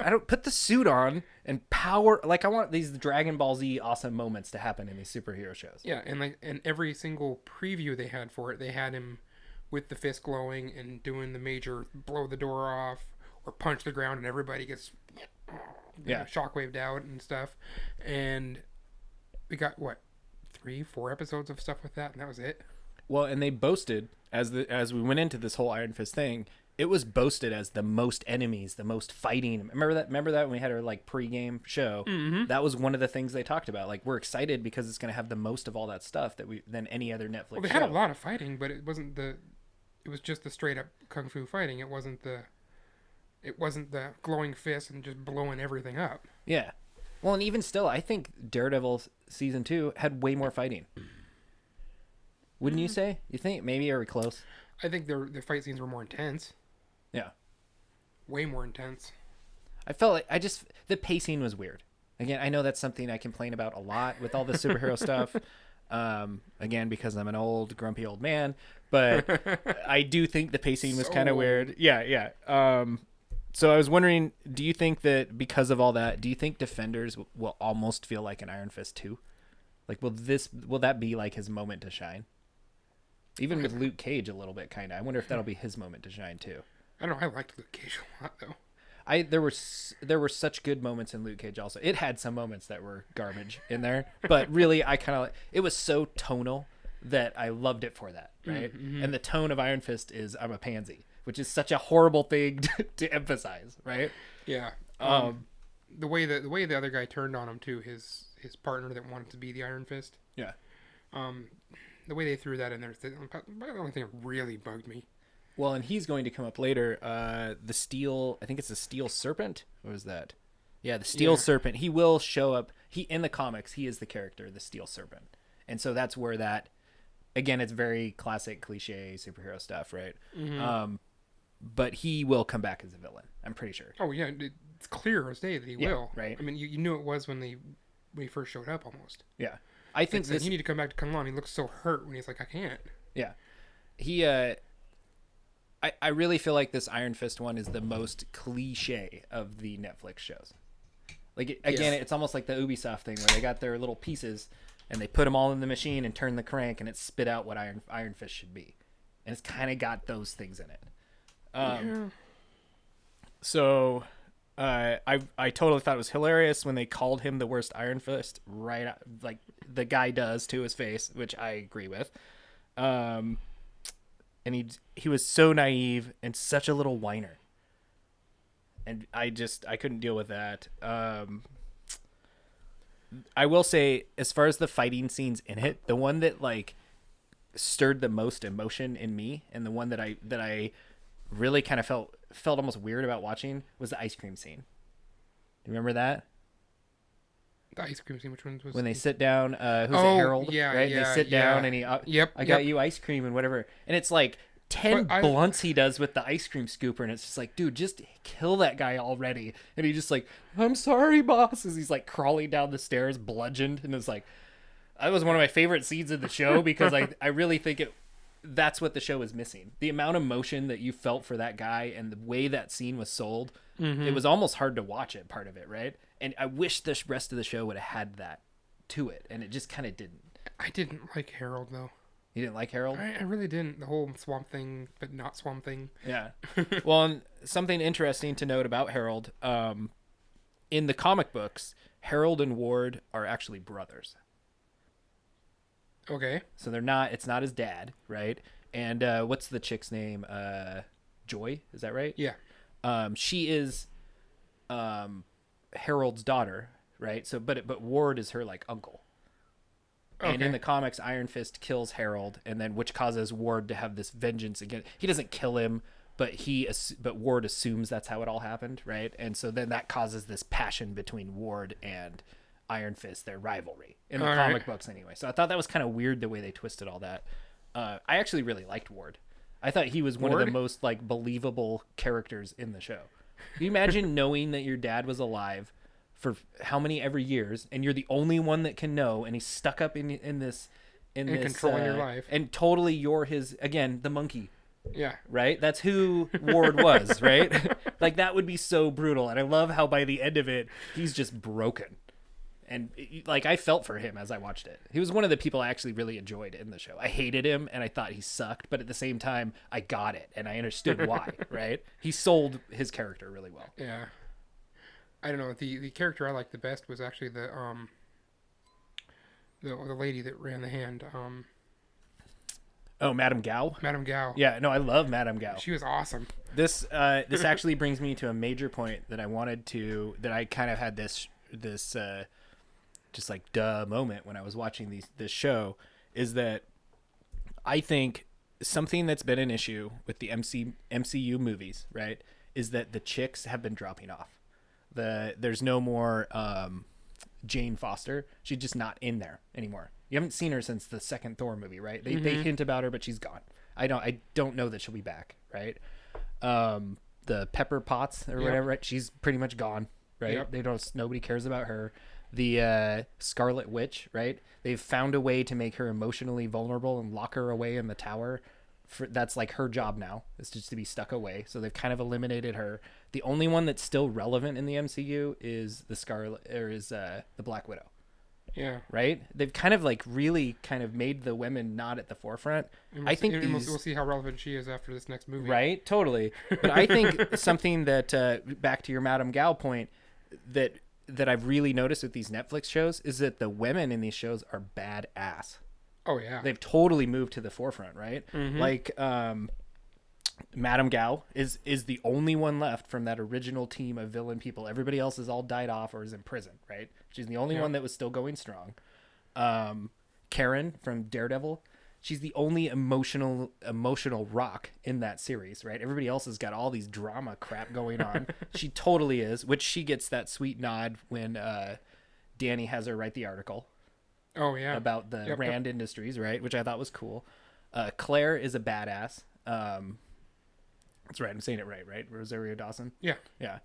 I don't put the suit on and power. Like, I want these Dragon Ball Z awesome moments to happen in these superhero shows. Yeah, and every single preview they had for it, they had him with the fist glowing and doing the major blow the door off or punch the ground and everybody gets shockwaved out and stuff. And we got 3-4 episodes of stuff with that, and that was it. Well, and they boasted as we went into this whole Iron Fist thing. It was boasted as the most enemies, the most fighting. Remember that when we had our like pregame show? Mm-hmm. That was one of the things they talked about. Like, we're excited because it's going to have the most of all that stuff than any other Netflix show. Well, they had a lot of fighting, but it was just the straight up kung fu fighting. It wasn't the glowing fist and just blowing everything up. Yeah. Well, and even still, I think Daredevil season 2 had way more fighting. Wouldn't you say? You think? Maybe are we close? I think their fight scenes were more intense. Yeah. Way more intense. I felt like the pacing was weird. Again, I know that's something I complain about a lot with all the superhero stuff. Again, because I'm an old, grumpy old man. But I do think the pacing was kind of weird. Yeah. So I was wondering, do you think that because of all that, do you think Defenders will almost feel like an Iron Fist 2? Like, will that be like his moment to shine? Even with Luke Cage a little bit, kind of. I wonder if that'll be his moment to shine too. I don't know. I liked Luke Cage a lot, though. There were such good moments in Luke Cage. Also, it had some moments that were garbage in there, but really, I kind of it was so tonal that I loved it for that, right? Mm-hmm. And the tone of Iron Fist is I'm a pansy, which is such a horrible thing to emphasize, right? Yeah. The way the other guy turned on him too, his partner that wanted to be the Iron Fist. Yeah. The way they threw that in there, the only thing that really bugged me. Well, and he's going to come up later. The Steel, I think it's the Steel Serpent. What was that? Yeah, the Steel Serpent. He will show up. In the comics, he is the character, the Steel Serpent. And so that's where that, again, it's very classic cliche superhero stuff, right? Mm-hmm. But he will come back as a villain. I'm pretty sure. Oh yeah, it's clear as day that he will. Right. I mean, you knew it was when he first showed up almost. Yeah. I think you need to come back to Kung Lao. He looks so hurt when he's like, I can't. Yeah. He I really feel like this Iron Fist one is the most cliche of the Netflix shows. Like, again, it's almost like the Ubisoft thing where they got their little pieces and they put them all in the machine and turn the crank and it spit out what Iron Fist should be. And it's kind of got those things in it. So I totally thought it was hilarious when they called him the worst Iron Fist, right? Like the guy does to his face, which I agree with. And he was so naive and such a little whiner. And I couldn't deal with that. I will say, as far as the fighting scenes in it, the one that like stirred the most emotion in me, and the one that I really kind of felt almost weird about watching, was the ice cream scene. Do you remember that? The ice cream scene, which one was? When they sit down, who's it, Harold? Yeah, right? yeah, they sit down and he, I got you ice cream and whatever. And it's like 10 blunts he does with the ice cream scooper, and it's just like, dude, just kill that guy already. And he just like, I'm sorry, boss, as he's like crawling down the stairs, bludgeoned, and it's like, that was one of my favorite scenes of the show because I really think that's what the show is missing. The amount of emotion that you felt for that guy and the way that scene was sold, it was almost hard to watch it, part of it, right? And I wish the rest of the show would have had that to it, and it just kind of didn't. I didn't like Harold, though. You didn't like Harold? I really didn't. The whole Swamp Thing, but not Swamp Thing. Yeah. Well, and something interesting to note about Harold, in the comic books, Harold and Ward are actually brothers. Okay. So it's not his dad, right? And what's the chick's name? Joy, is that right? Yeah. She is Harold's daughter, right? So but Ward is her like uncle. And in the comics, Iron Fist kills Harold, and then which causes Ward to have this vengeance against. He doesn't kill him, but Ward assumes that's how it all happened, right? And so then that causes this passion between Ward and Iron Fist, their rivalry in the comic books, anyway. So I thought that was kind of weird the way they twisted all that. I actually really liked Ward. I thought he was one of the most like believable characters in the show. Can you imagine knowing that your dad was alive for how many ever years, and you're the only one that can know, and he's stuck up in this controlling your life, and totally you're his, again, the monkey. Yeah. Right? That's who Ward was, right? Like, that would be so brutal. And I love how by the end of it, he's just broken. And like, I felt for him as I watched it. He was one of the people I actually really enjoyed in the show. I hated him and I thought he sucked, but at the same time, I got it and I understood why, right? He sold his character really well. Yeah. I don't know. The character I liked the best was actually the lady that ran the hand. Oh, Madame Gao? Madame Gao. Yeah, no, I love Madame Gao. She was awesome. This actually brings me to a major point that I kind of had this just like duh moment when I was watching this show, is that I think something that's been an issue with the MCU movies, right, is that the chicks have been dropping off. There's no more Jane Foster. She's just not in there anymore. You haven't seen her since the second Thor movie, right? They hint about her, but she's gone. I don't know that she'll be back, right? The Pepper Potts or whatever, right? She's pretty much gone, right? Yep. Nobody cares about her. The Scarlet Witch, right? They've found a way to make her emotionally vulnerable and lock her away in the tower. That's like her job now, is just to be stuck away. So they've kind of eliminated her. The only one that's still relevant in the MCU is the Black Widow. Yeah. Right? They've kind of like really kind of made the women not at the forefront. And I think we'll see how relevant she is after this next movie. Right? Totally. But I think something that back to your Madame Gal point that I've really noticed with these Netflix shows is that the women in these shows are badass. Oh yeah. They've totally moved to the forefront, right? Mm-hmm. Like Madame Gal is the only one left from that original team of villain people. Everybody else has all died off or is in prison, right? She's the only one that was still going strong. Karen from Daredevil, she's the only emotional rock in that series, right? Everybody else has got all these drama crap going on. She totally is, which she gets that sweet nod when Danny has her write the article. Oh yeah. About the Rand Industries, right? Which I thought was cool. Claire is a badass. That's right. I'm saying it right? Rosario Dawson. Yeah. Yeah.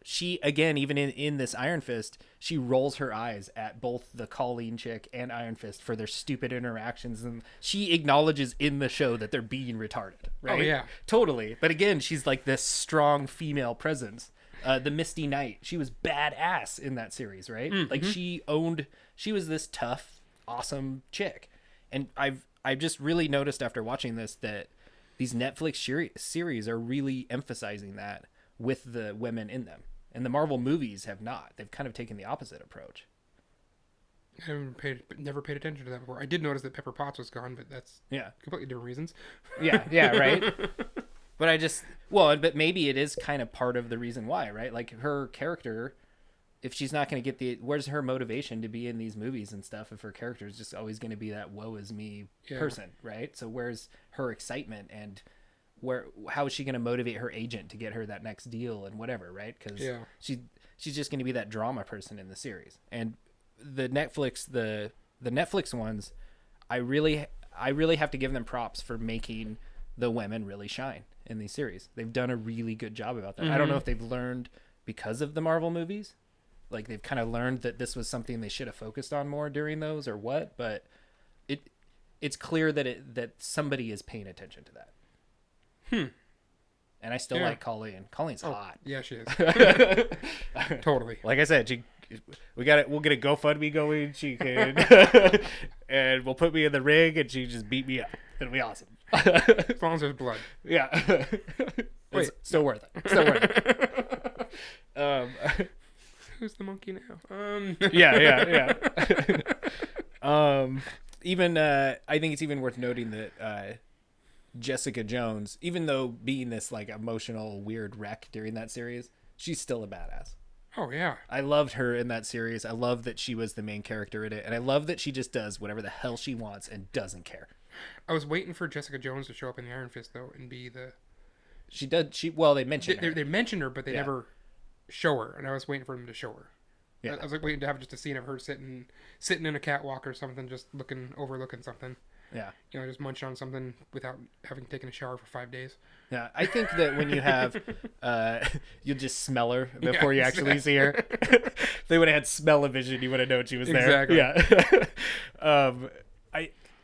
She, again, even in this Iron Fist, she rolls her eyes at both the Colleen chick and Iron Fist for their stupid interactions. And she acknowledges in the show that they're being retarded, right? Oh, yeah. Totally. But again, she's like this strong female presence. The Misty Knight, she was badass in that series, right? Mm-hmm. Like she was this tough, awesome chick. And I've just really noticed after watching this that these Netflix series are really emphasizing that with the women in them. And the Marvel movies have not. They've kind of taken the opposite approach. I never paid attention to that before. I did notice that Pepper Potts was gone, but that's completely different reasons. Yeah, right? But but maybe it is kind of part of the reason why, right? Like her character, if she's not going to get where's her motivation to be in these movies and stuff if her character is just always going to be that woe is me person, right? So where's her excitement and how is she going to motivate her agent to get her that next deal and whatever, right? Because she's just going to be that drama person in the series. And the Netflix ones, I really have to give them props for making the women really shine in these series. They've done a really good job about that. Mm-hmm. I don't know if they've learned because of the Marvel movies, like they've kind of learned that this was something they should have focused on more during those or what, but it's clear that somebody is paying attention to that. And I still like Colleen. Colleen's hot. Yeah, she is. Totally. Like I said, we'll get a GoFundMe going. She can, and we'll put me in the ring, and she just beat me up. It'll be awesome. As long as there's blood. Yeah. Wait, still worth it. Who's the monkey now? Yeah. Even I think it's even worth noting that Jessica Jones, even though being this like emotional weird wreck during that series, she's still a badass. Oh yeah. I loved her in that series. I love that she was the main character in it, and I love that she just does whatever the hell she wants and doesn't care. I was waiting for Jessica Jones to show up in the Iron Fist though and be the. They mentioned her. They mentioned her, but they never show her, and I was waiting for them to show her. Yeah. I was like waiting to have just a scene of her sitting in a catwalk or something, just overlooking something. Yeah. Just munch on something without having taken a shower for 5 days. Yeah, I think that when you have, you'll just smell her before you actually see her. If they would have had smell-o-vision, you would have known she was there. Exactly. Yeah.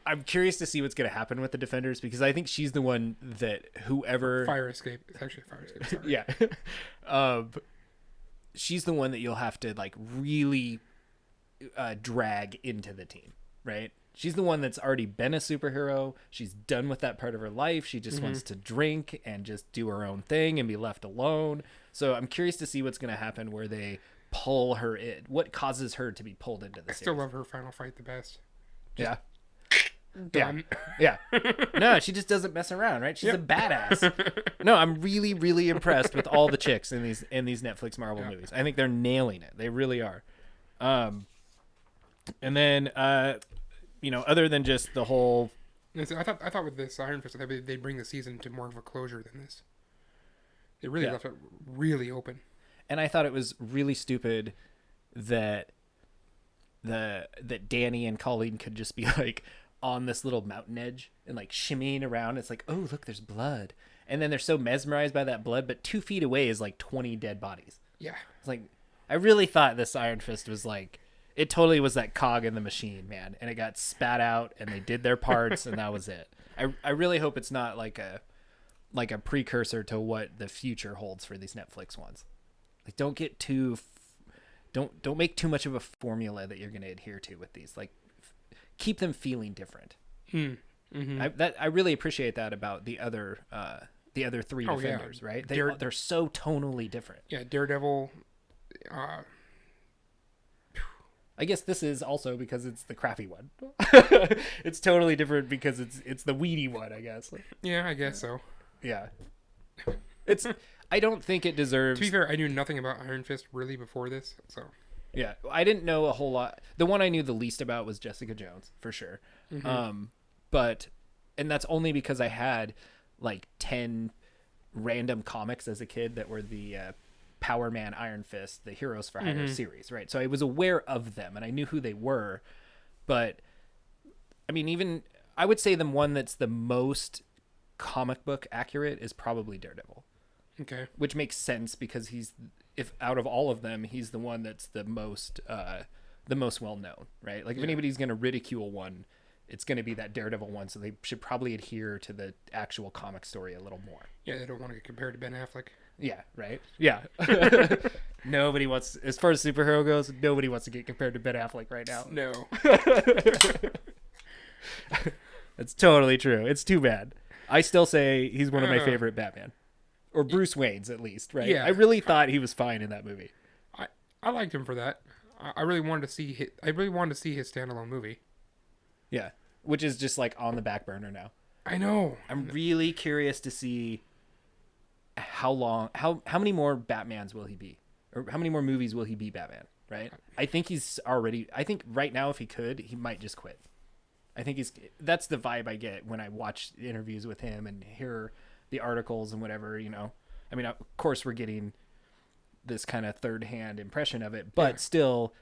I'm curious to see what's going to happen with the Defenders because I think she's the one that whoever... Fire escape. It's actually a fire escape. Sorry. Yeah. She's the one that you'll have to like really drag into the team, right? She's the one that's already been a superhero. She's done with that part of her life. She just wants to drink and just do her own thing and be left alone. So I'm curious to see what's going to happen where they pull her in. What causes her to be pulled into the series? I still love her final fight the best. Yeah. Done. Yeah. No, she just doesn't mess around, right? She's a badass. No, I'm really, really impressed with all the chicks in these Netflix Marvel movies. I think they're nailing it. They really are. And then other than just the whole... I thought with this Iron Fist, they'd bring the season to more of a closure than this. They really left it really open. And I thought it was really stupid that Danny and Colleen could just be like on this little mountain edge and like shimmying around. It's like, oh, look, there's blood. And then they're so mesmerized by that blood, but 2 feet away is like 20 dead bodies. Yeah. It's like, I really thought this Iron Fist was like, it totally was that cog in the machine, man. And it got spat out and they did their parts and that was it. I really hope it's not like a precursor to what the future holds for these Netflix ones. Like, don't get too don't make too much of a formula that you're going to adhere to with these. Like, keep them feeling different. I really appreciate that about the other three Defenders, right? They're so tonally different. Yeah, Daredevil. I guess this is also because it's the crappy one. It's totally different because it's the weedy one, I guess. Yeah, I guess so. Yeah. I don't think it deserves... To be fair, I knew nothing about Iron Fist really before this, so... Yeah, I didn't know a whole lot. The one I knew the least about was Jessica Jones, for sure. And that's only because I had like 10 random comics as a kid that were the Power Man, Iron Fist, the Heroes for Hire series, right? So I was aware of them and I knew who they were. But I mean, even I would say the one that's the most comic book accurate is probably Daredevil. Okay. Which makes sense because if out of all of them, he's the one that's the most well known, right? Like if anybody's going to ridicule one, it's going to be that Daredevil one. So they should probably adhere to the actual comic story a little more. Yeah, they don't want to get compared to Ben Affleck. Yeah, right? Yeah. Nobody wants, as far as superhero goes, nobody wants to get compared to Ben Affleck right now. No. That's totally true. It's too bad. I still say he's one of my favorite Batman. Or Bruce Wayne's, at least, right? Yeah. I really thought he was fine in that movie. I liked him for that. I really wanted to see his standalone movie. Yeah, which is just like on the back burner now. I know. I'm really curious to see how many more Batmans will he be, or how many more movies will he be Batman? Right? I think right now if he could, he might just quit. I think that's the vibe I get when I watch interviews with him and hear the articles and whatever. You know, I mean, of course we're getting this kind of third-hand impression of it, but still.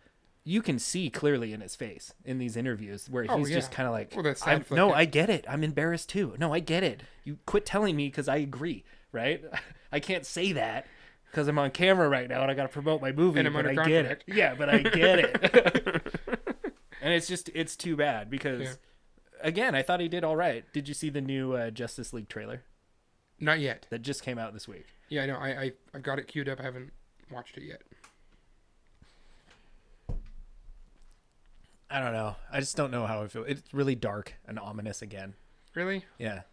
You can see clearly in his face in these interviews where he's just kind of like, I get it. I'm embarrassed too. No, I get it. You quit telling me because I agree, right? I can't say that because I'm on camera right now and I got to promote my movie. And I'm under contract. Yeah, but I get it. And it's too bad because, again, I thought he did all right. Did you see the new Justice League trailer? Not yet. That just came out this week. Yeah, I know. I've got it queued up. I haven't watched it yet. I don't know. I just don't know how I feel. It's really dark and ominous again. Really? Yeah.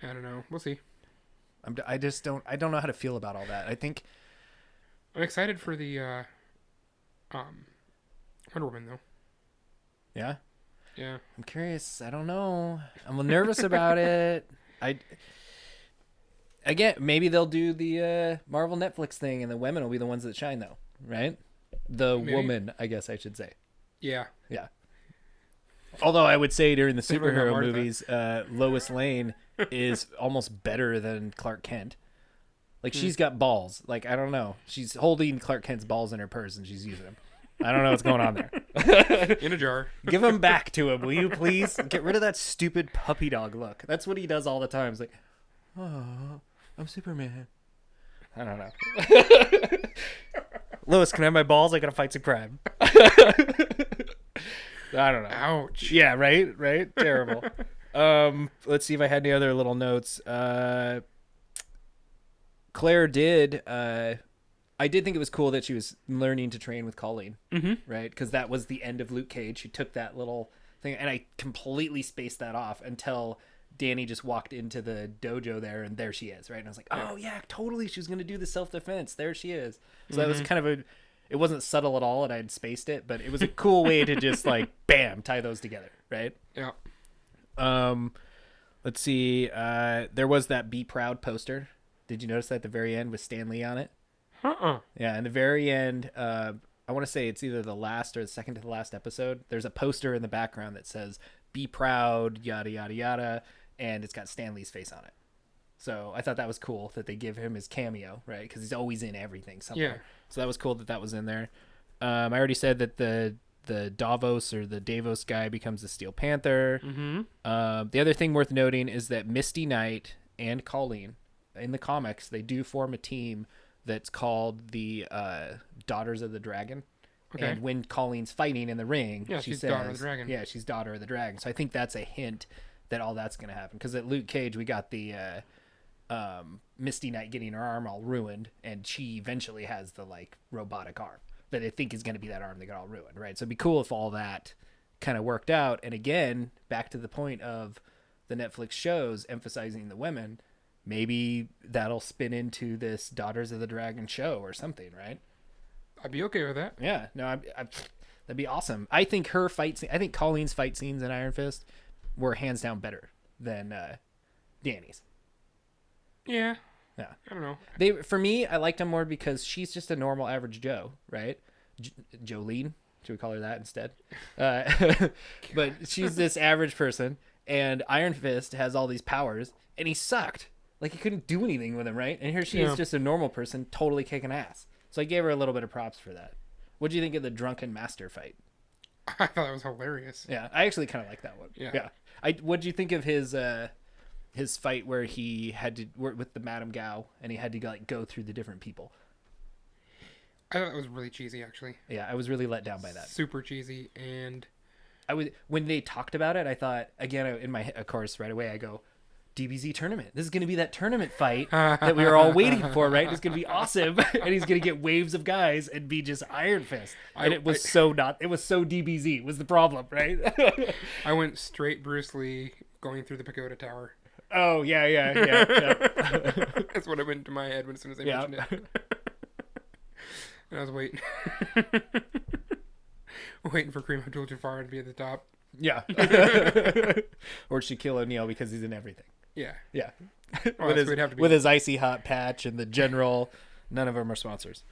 I don't know. We'll see. I don't know how to feel about all that. I think I'm excited for the Wonder Woman though. Yeah? Yeah. I'm curious. I don't know. I'm nervous about it. Again, maybe they'll do the Marvel Netflix thing and the women will be the ones that shine though, right? Woman, I guess I should say. Yeah. Yeah. Although I would say during the superhero movies, Lois Lane is almost better than Clark Kent. Like she's got balls. Like I don't know. She's holding Clark Kent's balls in her purse and she's using them. I don't know what's going on there. In a jar. Give them back to him, will you please? Get rid of that stupid puppy dog look. That's what he does all the time. He's like, oh, I'm Superman. I don't know. Lois, can I have my balls? I gotta fight some crime. I don't know. Ouch. Yeah, right? Terrible. Let's see if I had any other little notes. Claire did. I did think it was cool that she was learning to train with Colleen. Mm-hmm. Right? Because that was the end of Luke Cage. She took that little thing, and I completely spaced that off until Danny just walked into the dojo there, and there she is, right? And I was like, oh, yeah, totally. She was going to do the self-defense. There she is. So that was kind of it wasn't subtle at all, and I had spaced it, but it was a cool way to just, like, bam, tie those together, right? Yeah. Let's see. There was that Be Proud poster. Did you notice that at the very end with Stan Lee on it? Yeah, in the very end, I want to say it's either the last or the second to the last episode. There's a poster in the background that says, Be Proud, yada, yada, yada. And it's got Stan Lee's face on it. So I thought that was cool that they give him his cameo, right? Because he's always in everything somewhere. Yeah. So that was cool that was in there. I already said that the Davos or the Davos guy becomes the Steel Panther. Mm-hmm. The other thing worth noting is that Misty Knight and Colleen, in the comics, they do form a team that's called the Daughters of the Dragon. Okay. And when Colleen's fighting in the ring, she's Daughter of the Dragon. Yeah, she's Daughter of the Dragon. So I think that's a hint that all that's going to happen. Because at Luke Cage, we got the Misty Knight getting her arm all ruined, and she eventually has the like robotic arm that I think is going to be that arm that got all ruined, right? So it'd be cool if all that kind of worked out. And again, back to the point of the Netflix shows emphasizing the women, maybe that'll spin into this Daughters of the Dragon show or something, right? I'd be okay with that. Yeah, no, that'd be awesome. I think her fight scene, I think Colleen's fight scenes in Iron Fist were hands down better than Danny's. Yeah. Yeah. I don't know. For me, I liked them more because she's just a normal average Joe, right? Jolene, should we call her that instead? But she's this average person, and Iron Fist has all these powers, and he sucked. Like, he couldn't do anything with him, right? And here she is, just a normal person, totally kicking ass. So I gave her a little bit of props for that. What do you think of the Drunken Master fight? I thought it was hilarious. Yeah, I actually kind of like that one. Yeah. What do you think of his fight where he had to work with the Madame Gao, and he had to like go through the different people? I thought it was really cheesy, actually. Yeah, I was really let down by that. Super cheesy, and when they talked about it, I thought, again, in my, of course, right away I go, DBZ tournament. This is going to be that tournament fight that we were all waiting for, right? It's going to be awesome, and he's going to get waves of guys and be just Iron Fist. And it was so DBZ was the problem, right? I went straight Bruce Lee going through the Pagoda Tower. Oh, yeah. That's what went into my head as soon as I mentioned it. And I was waiting. Waiting for Kareem Abdul-Jabbar to be at the top. Yeah. Or Shaquille O'Neal because he's in everything. Yeah. Yeah. Oh, with his icy hot patch and the general. None of them are sponsors.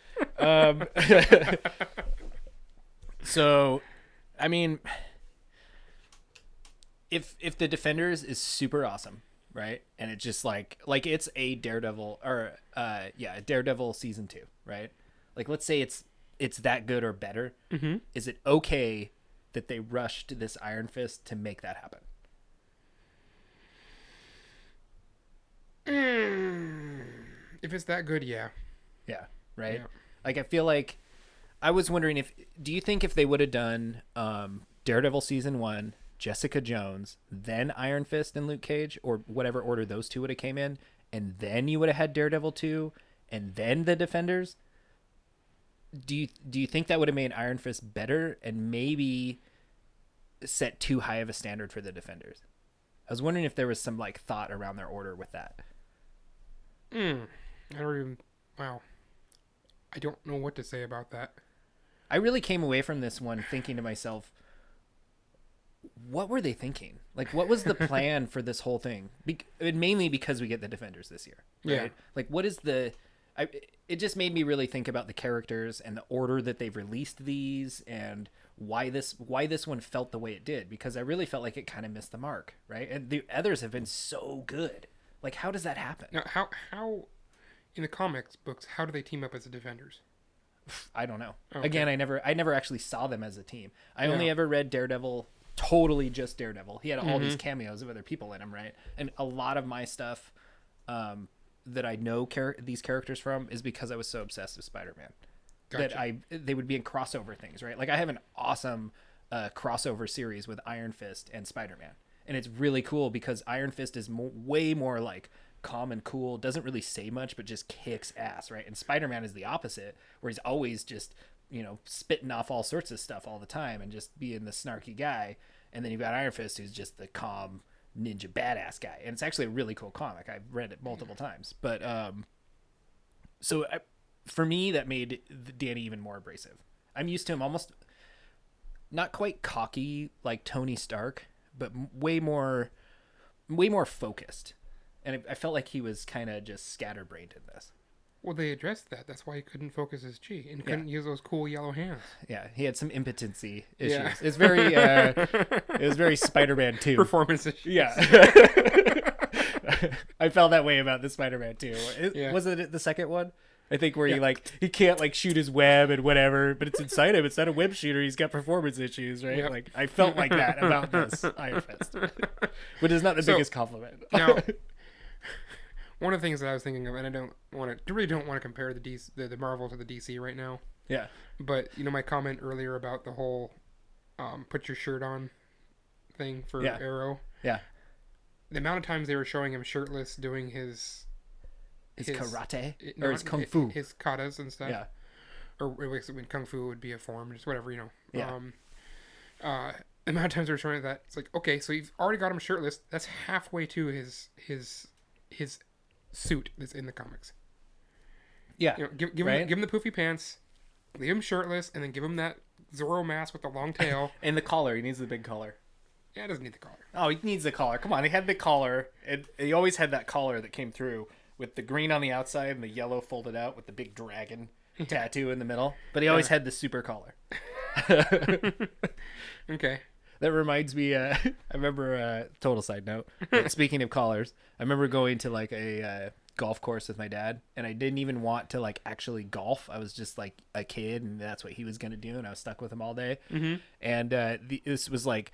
So, I mean, if the Defenders is super awesome, right? And it's just like it's a Daredevil or Daredevil season 2, right? Like, let's say it's that good or better. Mm-hmm. Is it okay that they rushed this Iron Fist to make that happen? If it's that good, yeah. Yeah, right? Yeah. Like, I feel like I was wondering do you think if they would have done Daredevil season 1, Jessica Jones, then Iron Fist and Luke Cage, or whatever order those two would have came in, and then you would have had Daredevil 2 and then the Defenders, do you think that would have made Iron Fist better and maybe set too high of a standard for the Defenders? I was wondering if there was some like thought around their order with that. Wow. I don't know what to say about that. I really came away from this one thinking to myself, what were they thinking? Like, what was the plan for this whole thing? Mainly because we get the Defenders this year, right? Yeah. Like, what is it just made me really think about the characters and the order that they've released these and why this one felt the way it did, because I really felt like it kind of missed the mark, right? And the others have been so good. Like, how does that happen? Now, how in the comics books, how do they team up as the Defenders? I don't know. Okay. Again, I never actually saw them as a team. I only ever read Daredevil, totally just Daredevil. He had all these cameos of other people in him, right? And a lot of my stuff that I know these characters from is because I was so obsessed with Spider-Man. Gotcha. That they would be in crossover things, right? Like, I have an awesome crossover series with Iron Fist and Spider-Man, and it's really cool because Iron Fist is way more like calm and cool, doesn't really say much, but just kicks ass, right? And Spider-Man is the opposite, where he's always just, spitting off all sorts of stuff all the time and just being the snarky guy. And then you've got Iron Fist, who's just the calm ninja badass guy, and it's actually a really cool comic. I've read it multiple times, but for me, that made Danny even more abrasive. I'm used to him almost not quite cocky like Tony Stark, but way more focused. And I felt like he was kind of just scatterbrained in this. Well, they addressed that. That's why he couldn't focus his chi and couldn't use those cool yellow hands. Yeah, he had some impotency issues. Yeah. It's very, it was very Spider-Man 2. Performance issues. Yeah. I felt that way about the Spider-Man 2. Was it the second one? I think where he can't shoot his web and whatever, but it's inside him. It's not a web shooter. He's got performance issues, right? Yep. Like, I felt like that about this Iron Fist, which is not the biggest compliment. Now, one of the things that I was thinking of, and I don't want to compare the Marvel to the DC right now. Yeah. But my comment earlier about the whole put your shirt on thing for Arrow. Yeah. The amount of times they were showing him shirtless doing his His karate no, or his kung fu. his katas and stuff. Yeah. Or when kung fu would be a form, just whatever, you know. Yeah. The amount of times they're showing that, it's like, okay, so you've already got him shirtless. That's halfway to his suit that's in the comics. Yeah. You know, give him the poofy pants, leave him shirtless, and then give him that Zorro mask with the long tail. And the collar. He needs the big collar. Yeah, he doesn't need the collar. Oh, he needs the collar. Come on, he had the collar. He always had that collar that came through with the green on the outside and the yellow folded out with the big dragon tattoo in the middle. But he always had the super collar. Okay. That reminds me, I remember, total side note, but speaking of collars, I remember going to like a golf course with my dad, and I didn't even want to like actually golf. I was just like a kid, and that's what he was going to do, and I was stuck with him all day. Mm-hmm. And this was like,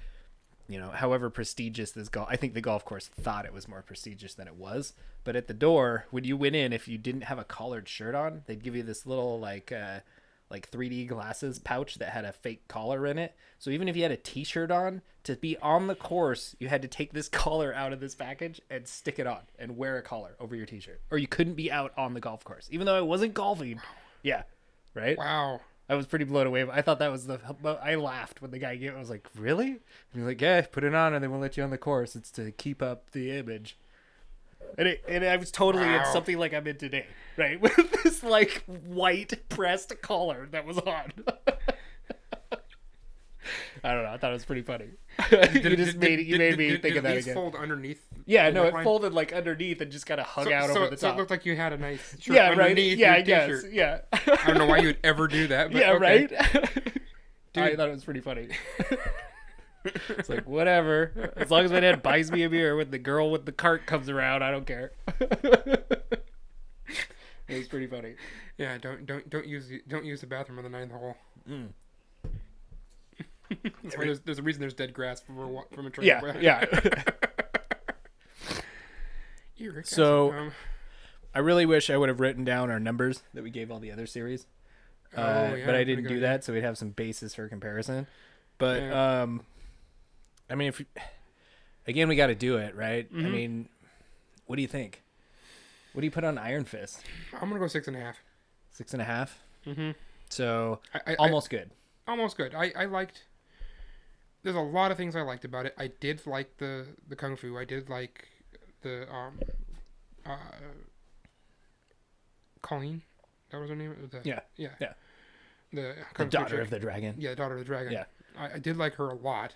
you know, however prestigious this golf, I think the golf course thought it was more prestigious than it was. But at the door, when you went in, if you didn't have a collared shirt on, they'd give you this little like 3D glasses pouch that had a fake collar in it. So even if you had a t-shirt on, to be on the course, you had to take this collar out of this package and stick it on and wear a collar over your t-shirt, or you couldn't be out on the golf course, even though I wasn't golfing. Yeah. Right. Wow. I was pretty blown away. I thought that was I laughed when the guy gave it. I was like, really? And he's like, yeah, put it on and they won't let you on the course. It's to keep up the image. And I was totally in something like I'm in today, right? With this like white pressed collar that was on. I don't know. I thought it was pretty funny. You made me think of that again. Fold underneath? Yeah, no, it folded like underneath and just kind of hung out over the top. So it looked like you had a nice shirt underneath your t-shirt. Yeah. I don't know why you would ever do that. But yeah, okay. Right? I thought it was pretty funny. It's like, whatever. As long as my dad buys me a beer when the girl with the cart comes around, I don't care. It was pretty funny. Yeah, don't use the bathroom on the 9th hole. There's a reason there's dead grass from a train. Yeah. So, I really wish I would have written down our numbers that we gave all the other series. But I didn't do that, so we'd have some basis for comparison. But I mean, again, we got to do it, right? Mm-hmm. I mean, what do you think? What do you put on Iron Fist? I'm gonna go 6.5. 6.5. Mm-hmm. So almost good. Almost good. I liked. There's a lot of things I liked about it. I did like the kung fu. I did like the Colleen. That was her name. Yeah. The daughter of the dragon. Yeah, the daughter of the dragon. Yeah. I did like her a lot,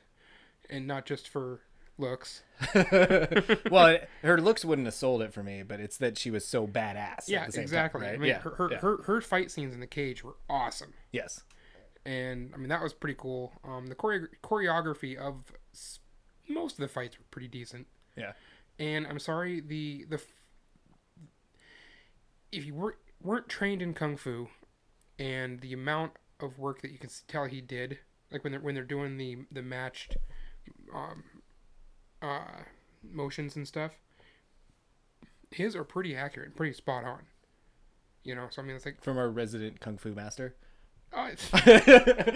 and not just for looks. Well, her looks wouldn't have sold it for me, but it's that she was so badass. Yeah, at the same exactly. Time, right? I mean, her fight scenes in the cage were awesome. Yes. And I mean, that was pretty cool. The choreography of most of the fights were pretty decent. Yeah. And I'm sorry, if you weren't trained in kung fu, and the amount of work that you can tell he did, like when they're doing the matched motions and stuff, his are pretty accurate and pretty spot on. You know, so I mean, it's like from our resident kung fu master.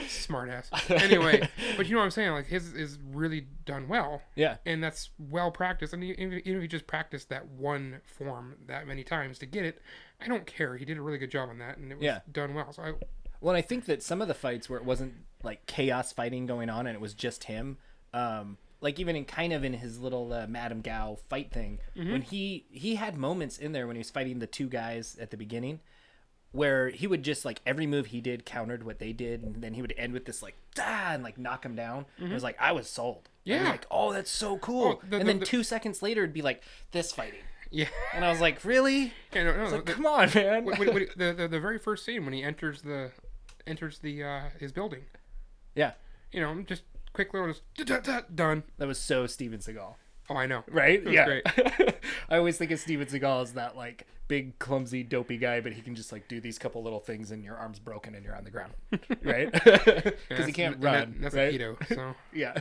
Smart ass. Anyway, but you know what I'm saying? Like his is really done well. Yeah. And that's well practiced. And even if you just practice that one form that many times to get it, I don't care. He did a really good job on that, and it was done well. So Well, I think that some of the fights where it wasn't like chaos fighting going on and it was just him, like even in his little Madame Gao fight thing, when he had moments in there when he was fighting the two guys at the beginning, where he would just like every move he did countered what they did, and then he would end with this like and like knock him down. It was like I was sold. Yeah. I was like, oh, that's so cool. And then 2 seconds later it'd be like this fighting. Yeah. And I was like, really? Yeah, no, like, come on, man. The very first scene when he enters his building. Yeah. You know, just quick little done. That was so Steven Seagal. Oh, I know. Right? Yeah. Great. I always think of Steven Seagal as that like big, clumsy, dopey guy, but he can just like do these couple little things and your arm's broken and you're on the ground. Right? Because he can't run. That's right? a keto. So. Yeah.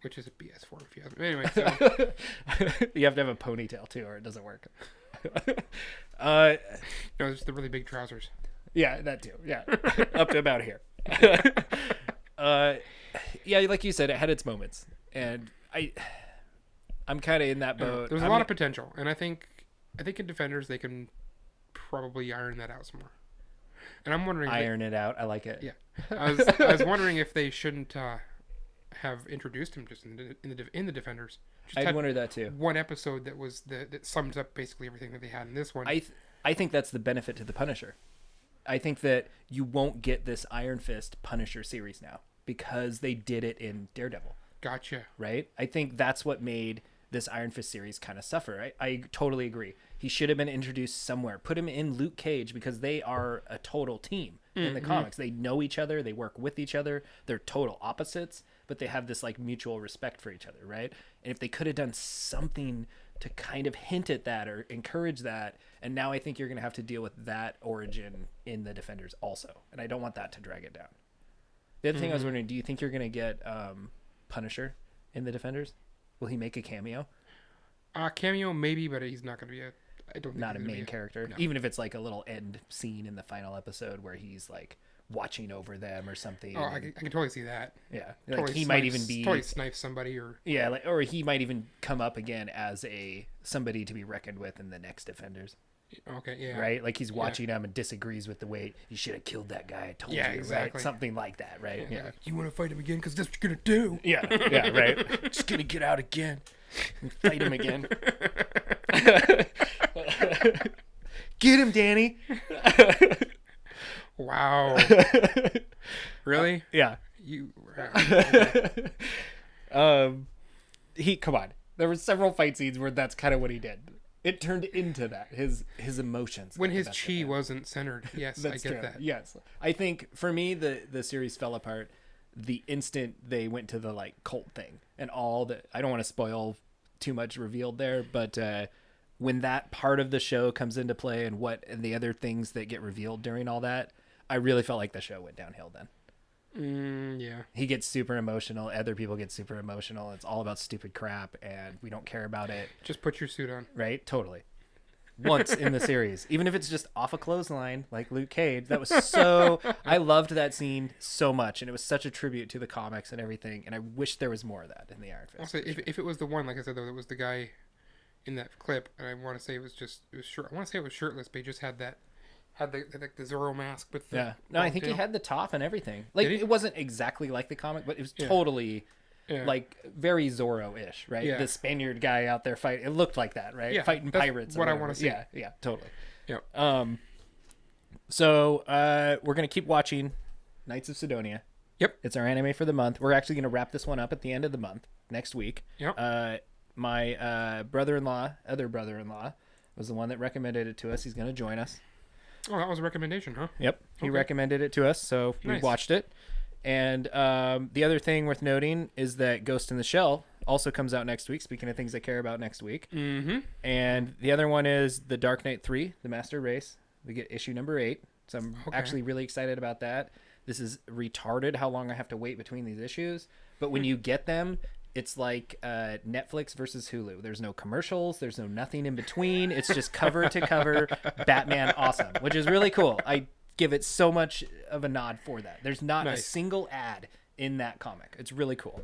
Which is a BS form if you have it. Anyway, so. You have to have a ponytail too, or it doesn't work. No, it's the really big trousers. Yeah, that too. Yeah. Up to about here. Yeah, like you said, it had its moments. And I'm kind of in that boat. There was a lot of potential, and I think I think in Defenders they can probably iron that out some more. And I'm wondering Iron it out. I like it. Yeah, I was wondering if they shouldn't have introduced him just in the Defenders. Just I'd wonder that too. One episode that sums up basically everything that they had in this one. I think that's the benefit to the Punisher. I think that you won't get this Iron Fist Punisher series now because they did it in Daredevil. Gotcha. Right? I think that's what made this Iron Fist series kind of suffer. I totally agree. He should have been introduced somewhere. Put him in Luke Cage because they are a total team in the comics. They know each other. They work with each other. They're total opposites, but they have this like mutual respect for each other, right? And if they could have done something to kind of hint at that or encourage that, and now I think you're going to have to deal with that origin in the Defenders also. And I don't want that to drag it down. The other thing I was wondering, do you think you're going to get Punisher in the Defenders? Will he make a cameo? Cameo maybe, but he's not going to be I don't think not a he's gonna main be character. No. Even if it's like a little end scene in the final episode where he's like watching over them or something. Oh, I can totally see that. Yeah, Totally like he might even be totally snipe somebody or or he might even come up again as somebody to be reckoned with in the next Defenders. Okay, yeah. Right, like he's watching them and disagrees with the way you should have killed that guy. I told you, exactly. Right? Something like that, right? Yeah. Like, you want to fight him again because that's what you're gonna do. Yeah, right. Just gonna get out again and fight him again. Get him, Danny. Wow. Really? Yeah. You. Okay. Come on. There were several fight scenes where that's kind of what he did. It turned into that. His emotions. When his chi wasn't centered. Yes, That's I get true. that. Yes. I think for me the series fell apart the instant they went to the like cult thing and all the I don't want to spoil too much revealed there, but when that part of the show comes into play and the other things that get revealed during all that, I really felt like the show went downhill then. Yeah. He gets super emotional. Other people get super emotional. It's all about stupid crap, and we don't care about it. Just put your suit on. Right? Totally. Once in the series, even if it's just off a clothesline like Luke Cage, that was so. I loved that scene so much, and it was such a tribute to the comics and everything. And I wish there was more of that in the Iron Fist. Also, if it was the one, like I said, though, it was the guy in that clip, and I want to say it was shirt. I want to say it was shirtless, but he just had the Zorro mask with the No, I think he had the top and everything. Like it wasn't exactly like the comic, but it was totally like very Zorro-ish, right? Yeah. The Spaniard guy out there fighting. It looked like that, right? Yeah, Fighting that's pirates. what I want to see. Yeah, totally. Yeah. So we're gonna keep watching Knights of Sidonia. Yep. It's our anime for the month. We're actually gonna wrap this one up at the end of the month next week. Yep. My other brother-in-law, was the one that recommended it to us. He's gonna join us. Oh, that was a recommendation, huh? Yep. He recommended it to us, so we Nice. watched it. And the other thing worth noting is that Ghost in the Shell also comes out next week, speaking of things I care about next week. Mm-hmm. And the other one is The Dark Knight 3, The Master Race. We get issue number 8. So I'm actually really excited about that. This is retarded how long I have to wait between these issues. But when you get them, it's like Netflix versus Hulu. There's no commercials. There's no nothing in between. It's just cover to cover Batman awesome, which is really cool. I give it so much of a nod for that. There's not a single ad in that comic. It's really cool.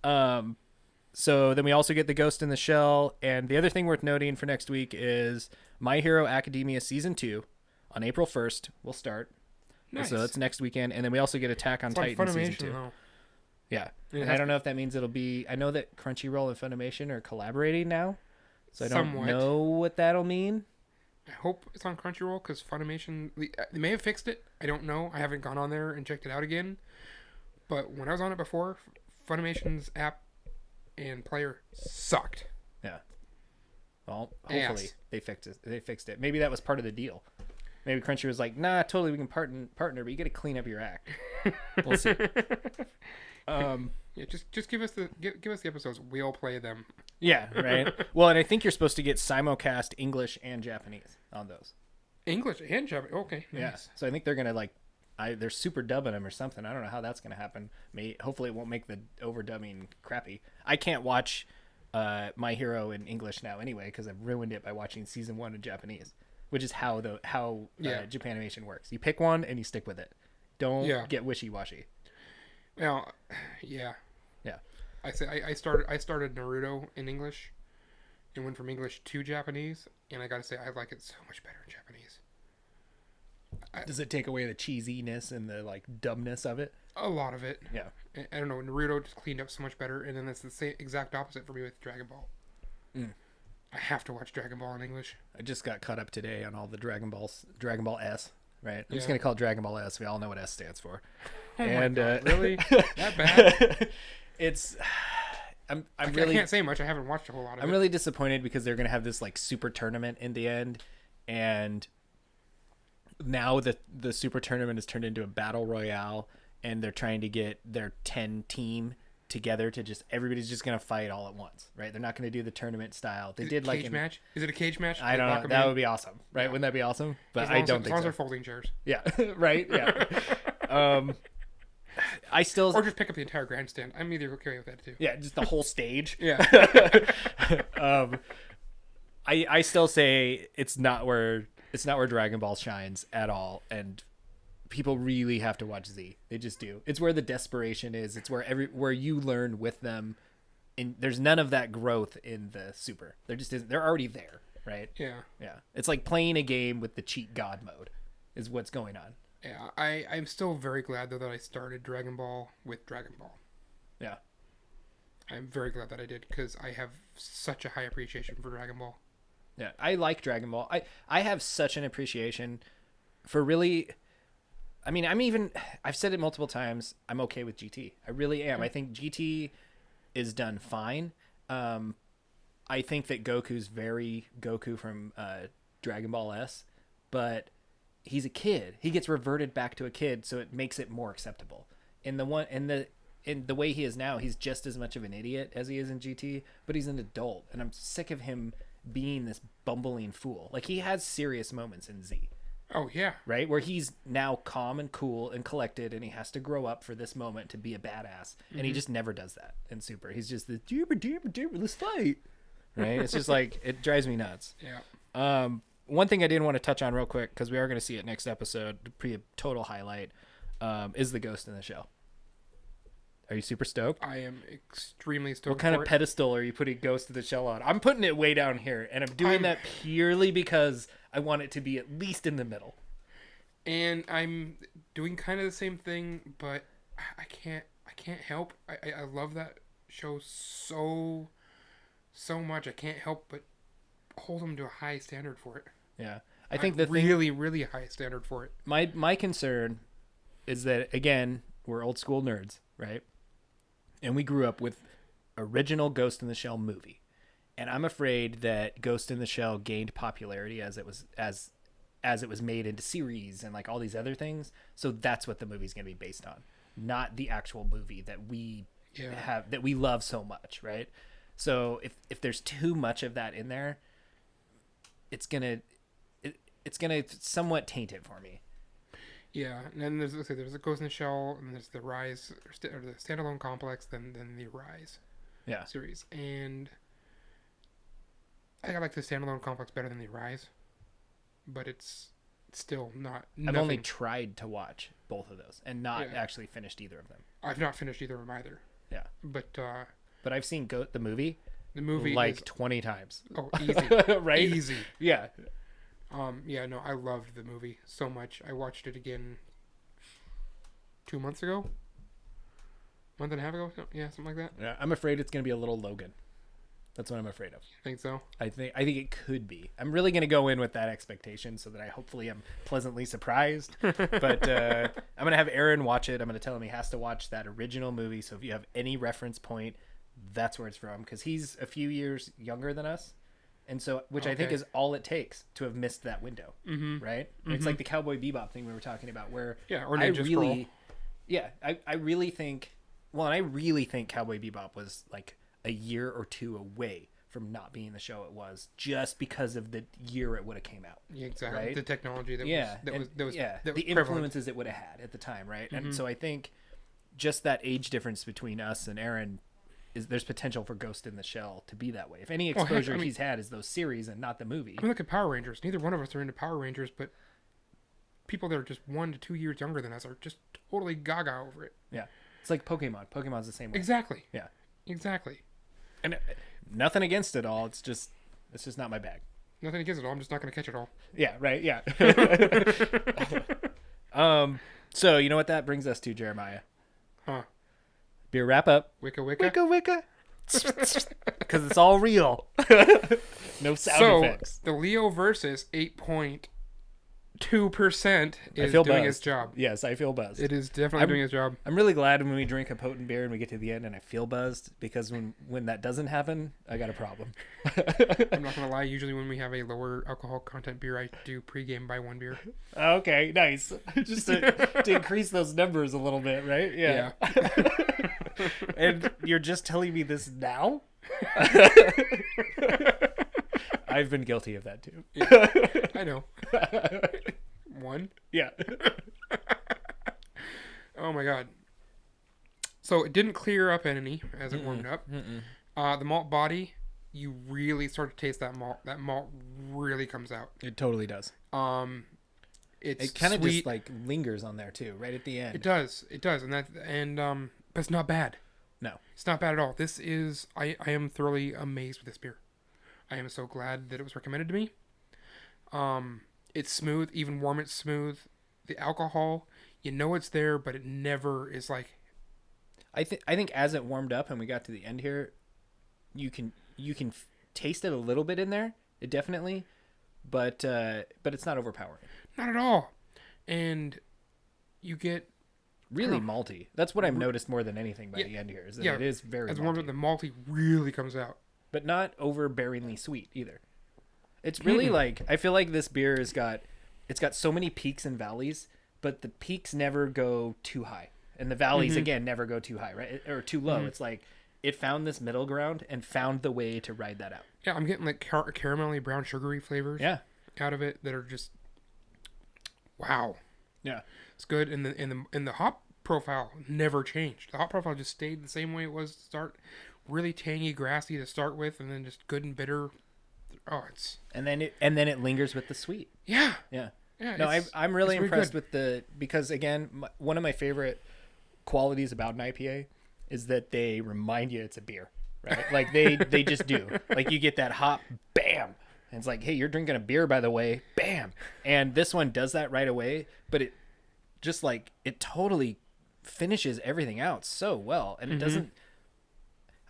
So then we also get the Ghost in the Shell. And the other thing worth noting for next week is My Hero Academia Season 2 on April 1st will start. Nice. So that's next weekend. And then we also get Attack on Titan Season 2. Though. Yeah. It And has I don't know if that means it'll be... I know that Crunchyroll and Funimation are collaborating now. So I don't know what that'll mean. I hope it's on Crunchyroll because Funimation... They may have fixed it. I don't know. I haven't gone on there and checked it out again. But when I was on it before, Funimation's app and player sucked. Yeah. Well, hopefully they fixed it. Maybe that was part of the deal. Maybe Crunchy was like, nah, totally, we can partner, but you got to clean up your act. We'll see. Yeah, just give us the episodes. We'll play them. Yeah, right. Well, and I think you're supposed to get simulcast English and Japanese on those. English and Japanese. Okay, nice. Yeah. So I think they're gonna they're super dubbing them or something. I don't know how that's gonna happen. Hopefully it won't make the overdubbing crappy. I can't watch My Hero in English now anyway because I've ruined it by watching season 1 in Japanese, which is how Japanimation works. You pick one and you stick with it. Don't get wishy-washy. Well, yeah. Yeah. I started Naruto in English and went from English to Japanese. and I gotta say, I like it so much better in Japanese. Does it take away the cheesiness and the like dumbness of it? A lot of it. Yeah. I don't know. Naruto just cleaned up so much better, and then that's the same exact opposite for me with Dragon Ball. I have to watch Dragon Ball in English. I just got caught up today on all the Dragon Ball S. Right. I'm just Yeah. gonna call it Dragon Ball S. We all know what S stands for. Oh and my God, really? That bad? It's. I I can't say much. I haven't watched a whole lot of it. I'm really disappointed because they're gonna have this like super tournament in the end, and now the super tournament has turned into a battle royale, and they're trying to get their 10 team together to just everybody's just gonna fight all at once, right? They're not gonna do the tournament style. They did like cage match. Is it a cage match? I don't know. That would be awesome, right? Yeah. Wouldn't that be awesome? But As I long as don't think they're so. folding chairs. Yeah, right. Yeah. I still Or just pick up the entire grandstand. I'm either okay with that too. yeah, just the whole stage. Yeah. I still say it's not where Dragon Ball shines at all, and people really have to watch Z. They just do. It's where the desperation is. It's where you learn with them, and there's none of that growth in the Super. There just isn't. They're already there, right? Yeah. Yeah. It's like playing a game with the cheat god mode, is what's going on. Yeah. I'm still very glad though that I started Dragon Ball with Dragon Ball. Yeah. I'm very glad that I did because I have such a high appreciation for Dragon Ball. Yeah, I like Dragon Ball. I have such an appreciation for really. I mean, I've said it multiple times. I'm okay with GT. I really am. I think GT is done fine. I think that Goku's very Goku from Dragon Ball S, but he's a kid. He gets reverted back to a kid, so it makes it more acceptable. In the way he is now, he's just as much of an idiot as he is in GT, but he's an adult, and I'm sick of him being this bumbling fool. Like, he has serious moments in Z. Oh yeah. Right? Where he's now calm and cool and collected, and he has to grow up for this moment to be a badass. And he just never does that in Super. He's just the let's fight. Right? It's just like, it drives me nuts. Yeah. One thing I didn't want to touch on real quick, because we are going to see it next episode, pretty a total highlight, is the Ghost in the Shell. Are you super stoked? I am extremely stoked. What kind for of it. pedestal are you putting Ghost of the Shell on? I'm putting it way down here, and I'm doing that purely because I want it to be at least in the middle. And I'm doing kind of the same thing, but I can't help. I love that show so much. I can't help but hold them to a high standard for it. Yeah, I think the really, really high standard for it. My concern is that, again, we're old school nerds, right? And we grew up with original Ghost in the Shell movie, and I'm afraid that Ghost in the Shell gained popularity as it was made into series and like all these other things. So that's what the movie's going to be based on, not the actual movie that we have, that we love so much, right? So if there's too much of that in there, it's gonna somewhat taint it for me. Yeah, and then there's a Ghost in the Shell, and there's the Rise or the standalone complex, then the Rise series, and I like the standalone complex better than the Rise, but it's still not. I've only tried to watch both of those and not actually finished either of them. I've not finished either of them either. Yeah, but I've seen the movie. The movie like is, 20 times. Oh, easy, right? Easy. Yeah. Yeah, no, I loved the movie so much. I watched it again 2 months ago. Month and a half ago? Yeah, something like that. Yeah, I'm afraid it's going to be a little Logan. That's what I'm afraid of. Think so? I think it could be. I'm really going to go in with that expectation so that I hopefully am pleasantly surprised. But I'm going to have Aaron watch it. I'm going to tell him he has to watch that original movie. So if you have any reference point, that's where it's from, because he's a few years younger than us. And so, which I think is all it takes to have missed that window, right? Mm-hmm. It's like the Cowboy Bebop thing we were talking about, where or Ninja Scroll. I really think Cowboy Bebop was like a year or two away from not being the show it was, just because of the year it would have came out. Yeah, exactly. Right? The technology that was the influences it would have had at the time, right? And so I think just that age difference between us and Aaron, there's potential for Ghost in the Shell to be that way. If any exposure he's had is those series and not the movie. I mean, look at Power Rangers. Neither one of us are into Power Rangers, but people that are just 1 to 2 years younger than us are just totally gaga over it. Yeah. It's like Pokemon. Pokemon's the same way. Exactly. Yeah. Exactly. And nothing against it all. It's just not my bag. Nothing against it all. I'm just not going to catch it all. Yeah, right. Yeah. So you know what that brings us to, Jeremiah? Huh. Beer wrap up. Wicca. Wicca. Because it's all real. No sound effects. The Leo versus 8.2% is feel doing buzzed. its job. Yes, I feel buzzed. It is definitely doing its job. I'm really glad when we drink a potent beer and we get to the end and I feel buzzed, because when that doesn't happen, I got a problem. I'm not going to lie. Usually when we have a lower alcohol content beer, I do pregame buy one beer. Okay, nice. Just to increase those numbers a little bit, right? Yeah. And you're just telling me this now? I've been guilty of that too. Yeah, I know. One? Yeah. Oh my god. So it didn't clear up any as it warmed up. The malt body, you really start to taste that malt. That malt really comes out. It totally does. It's It kind of sweet. just like lingers on there too, right at the end. It does, but it's not bad. No. It's not bad at all. This is, I am thoroughly amazed with this beer. I am so glad that it was recommended to me. It's smooth, even warm it's smooth. The alcohol, you know it's there, but it never is like. I think as it warmed up and we got to the end here, you can taste it a little bit in there. It definitely, but it's not overpowering. Not at all. And you get really malty. That's what I've noticed more than anything by the end here, is that it is very as malty. warmed up, the malty really comes out. But not overbearingly sweet either. It's really like, I feel like this beer it's got so many peaks and valleys, but the peaks never go too high, and the valleys again never go too high, right? Or too low. It's like it found this middle ground and found the way to ride that out. Yeah, I'm getting like caramelly, brown sugary flavors. Yeah. Out of it that are just wow. Yeah. It's good, and the hop profile never changed. The hop profile just stayed the same way it was to start. Really tangy, grassy to start with, and then just good and bitter. Oh, it's and then it lingers with the sweet. Yeah. Yeah. Yeah. No, I'm really impressed good. with because again, one of my favorite qualities about an IPA is that they remind you it's a beer, right? Like they just do. Like you get that hop, bam. And it's like, hey, you're drinking a beer, by the way, bam. And this one does that right away, but it just like, it totally finishes everything out so well. And it doesn't,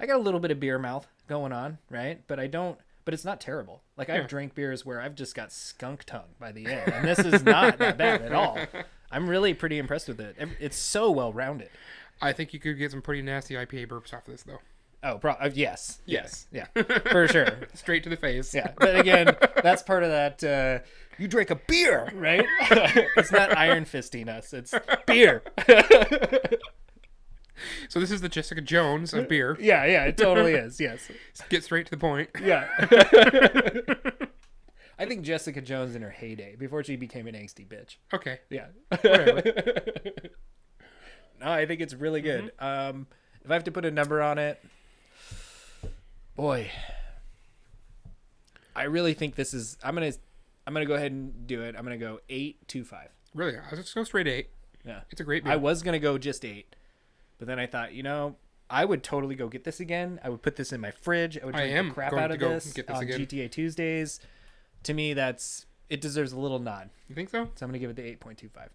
I got a little bit of beer mouth going on, right? But it's not terrible. Like I've drank beers where I've just got skunk tongue by the end. And this is not that bad at all. I'm really pretty impressed with it. It's so well rounded. I think you could get some pretty nasty IPA burps off of this, though. Oh, yes. Yeah, for sure. Straight to the face. Yeah, but again, that's part of that, you drink a beer, right? It's not iron fisting us, it's beer. So this is the Jessica Jones of beer. Yeah, it totally is, yes. Get straight to the point. Yeah. I think Jessica Jones in her heyday, before she became an angsty bitch. Okay. Yeah. Whatever. No, I think it's really good. If I have to put a number on it, boy, I really think this is. I'm gonna go ahead and do it. I'm gonna go 8.25. Really? I was just go straight 8. Yeah, it's a great beer. I was gonna go just 8, but then I thought, I would totally go get this again. I would put this in my fridge. I would drink the crap out of this on GTA Tuesdays. To me, it deserves a little nod. You think so? So I'm gonna give it the 8.25.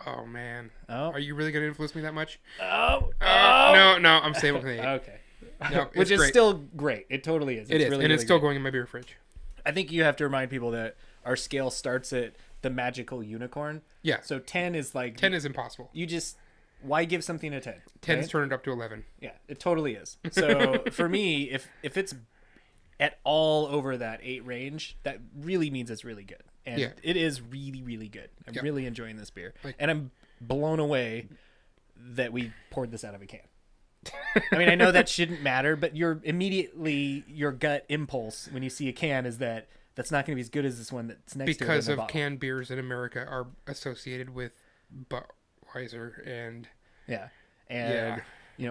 Oh man. Oh. Are you really gonna influence me that much? Oh. No. I'm staying with the 8. Okay. No, Which is great. still great. It totally is. It is, really, and really it's still great. going in my beer fridge. I think you have to remind people that our scale starts at the magical unicorn. Yeah. So 10 is like 10 is impossible. Why give something a 10? 10 right? is turned up to 11. Yeah, it totally is. So for me, if it's at all over that 8 range, that really means it's really good. And it is really, really good. I'm really enjoying this beer. And I'm blown away that we poured this out of a can. I mean, I know that shouldn't matter, but your gut impulse when you see a can is that's not going to be as good as this one that's next to it. Because of canned beers in America are associated with Budweiser and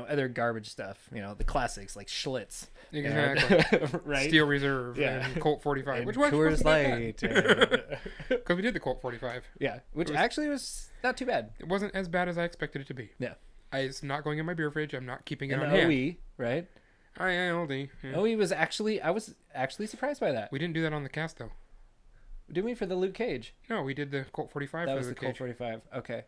other garbage stuff. The classics like Schlitz, exactly, right? Steel Reserve and Colt 45. And which one? Coors Light. Because we did the Colt 45. Yeah, which actually was not too bad. It wasn't as bad as I expected it to be. Yeah. It's not going in my beer fridge. I'm not keeping it an on hand. OE, right? IILD. Yeah. Oh, I was actually surprised by that. We didn't do that on the cast though. Did we for the Luke Cage? No, we did the Colt 45 That for was the the Colt cage. 45. Okay.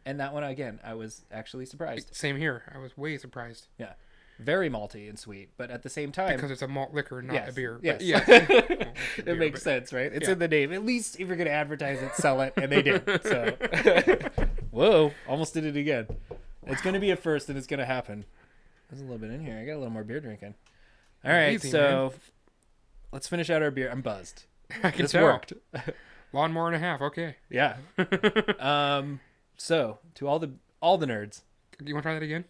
And that one, again, I was actually surprised. Same here. I was way surprised. Yeah. Very malty and sweet, but at the same time... Because it's a malt liquor, not a beer. Yes. But yeah. It makes sense, right? It's Yeah. in the name. At least if you're going to advertise it, sell it, and they did. So, whoa, almost did it again. It's going to be a first, and it's going to happen. There's a little bit in here. I got a little more beer drinking. All right, Easy, so let's finish out our beer. I'm buzzed. I can This tell. worked. Lawnmower and a half. Okay. Yeah. So to all the nerds, You want to try that again?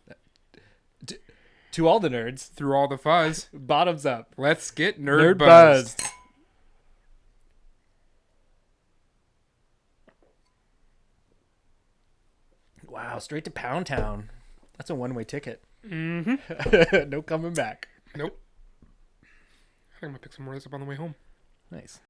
to all the nerds, Through all the fuzz, bottoms up. let's get nerd buzzed. buzzed. Wow, straight to Pound Town. That's a one-way ticket. Mm-hmm. No coming back. Nope. I think I'm gonna pick some more of this up on the way home. Nice.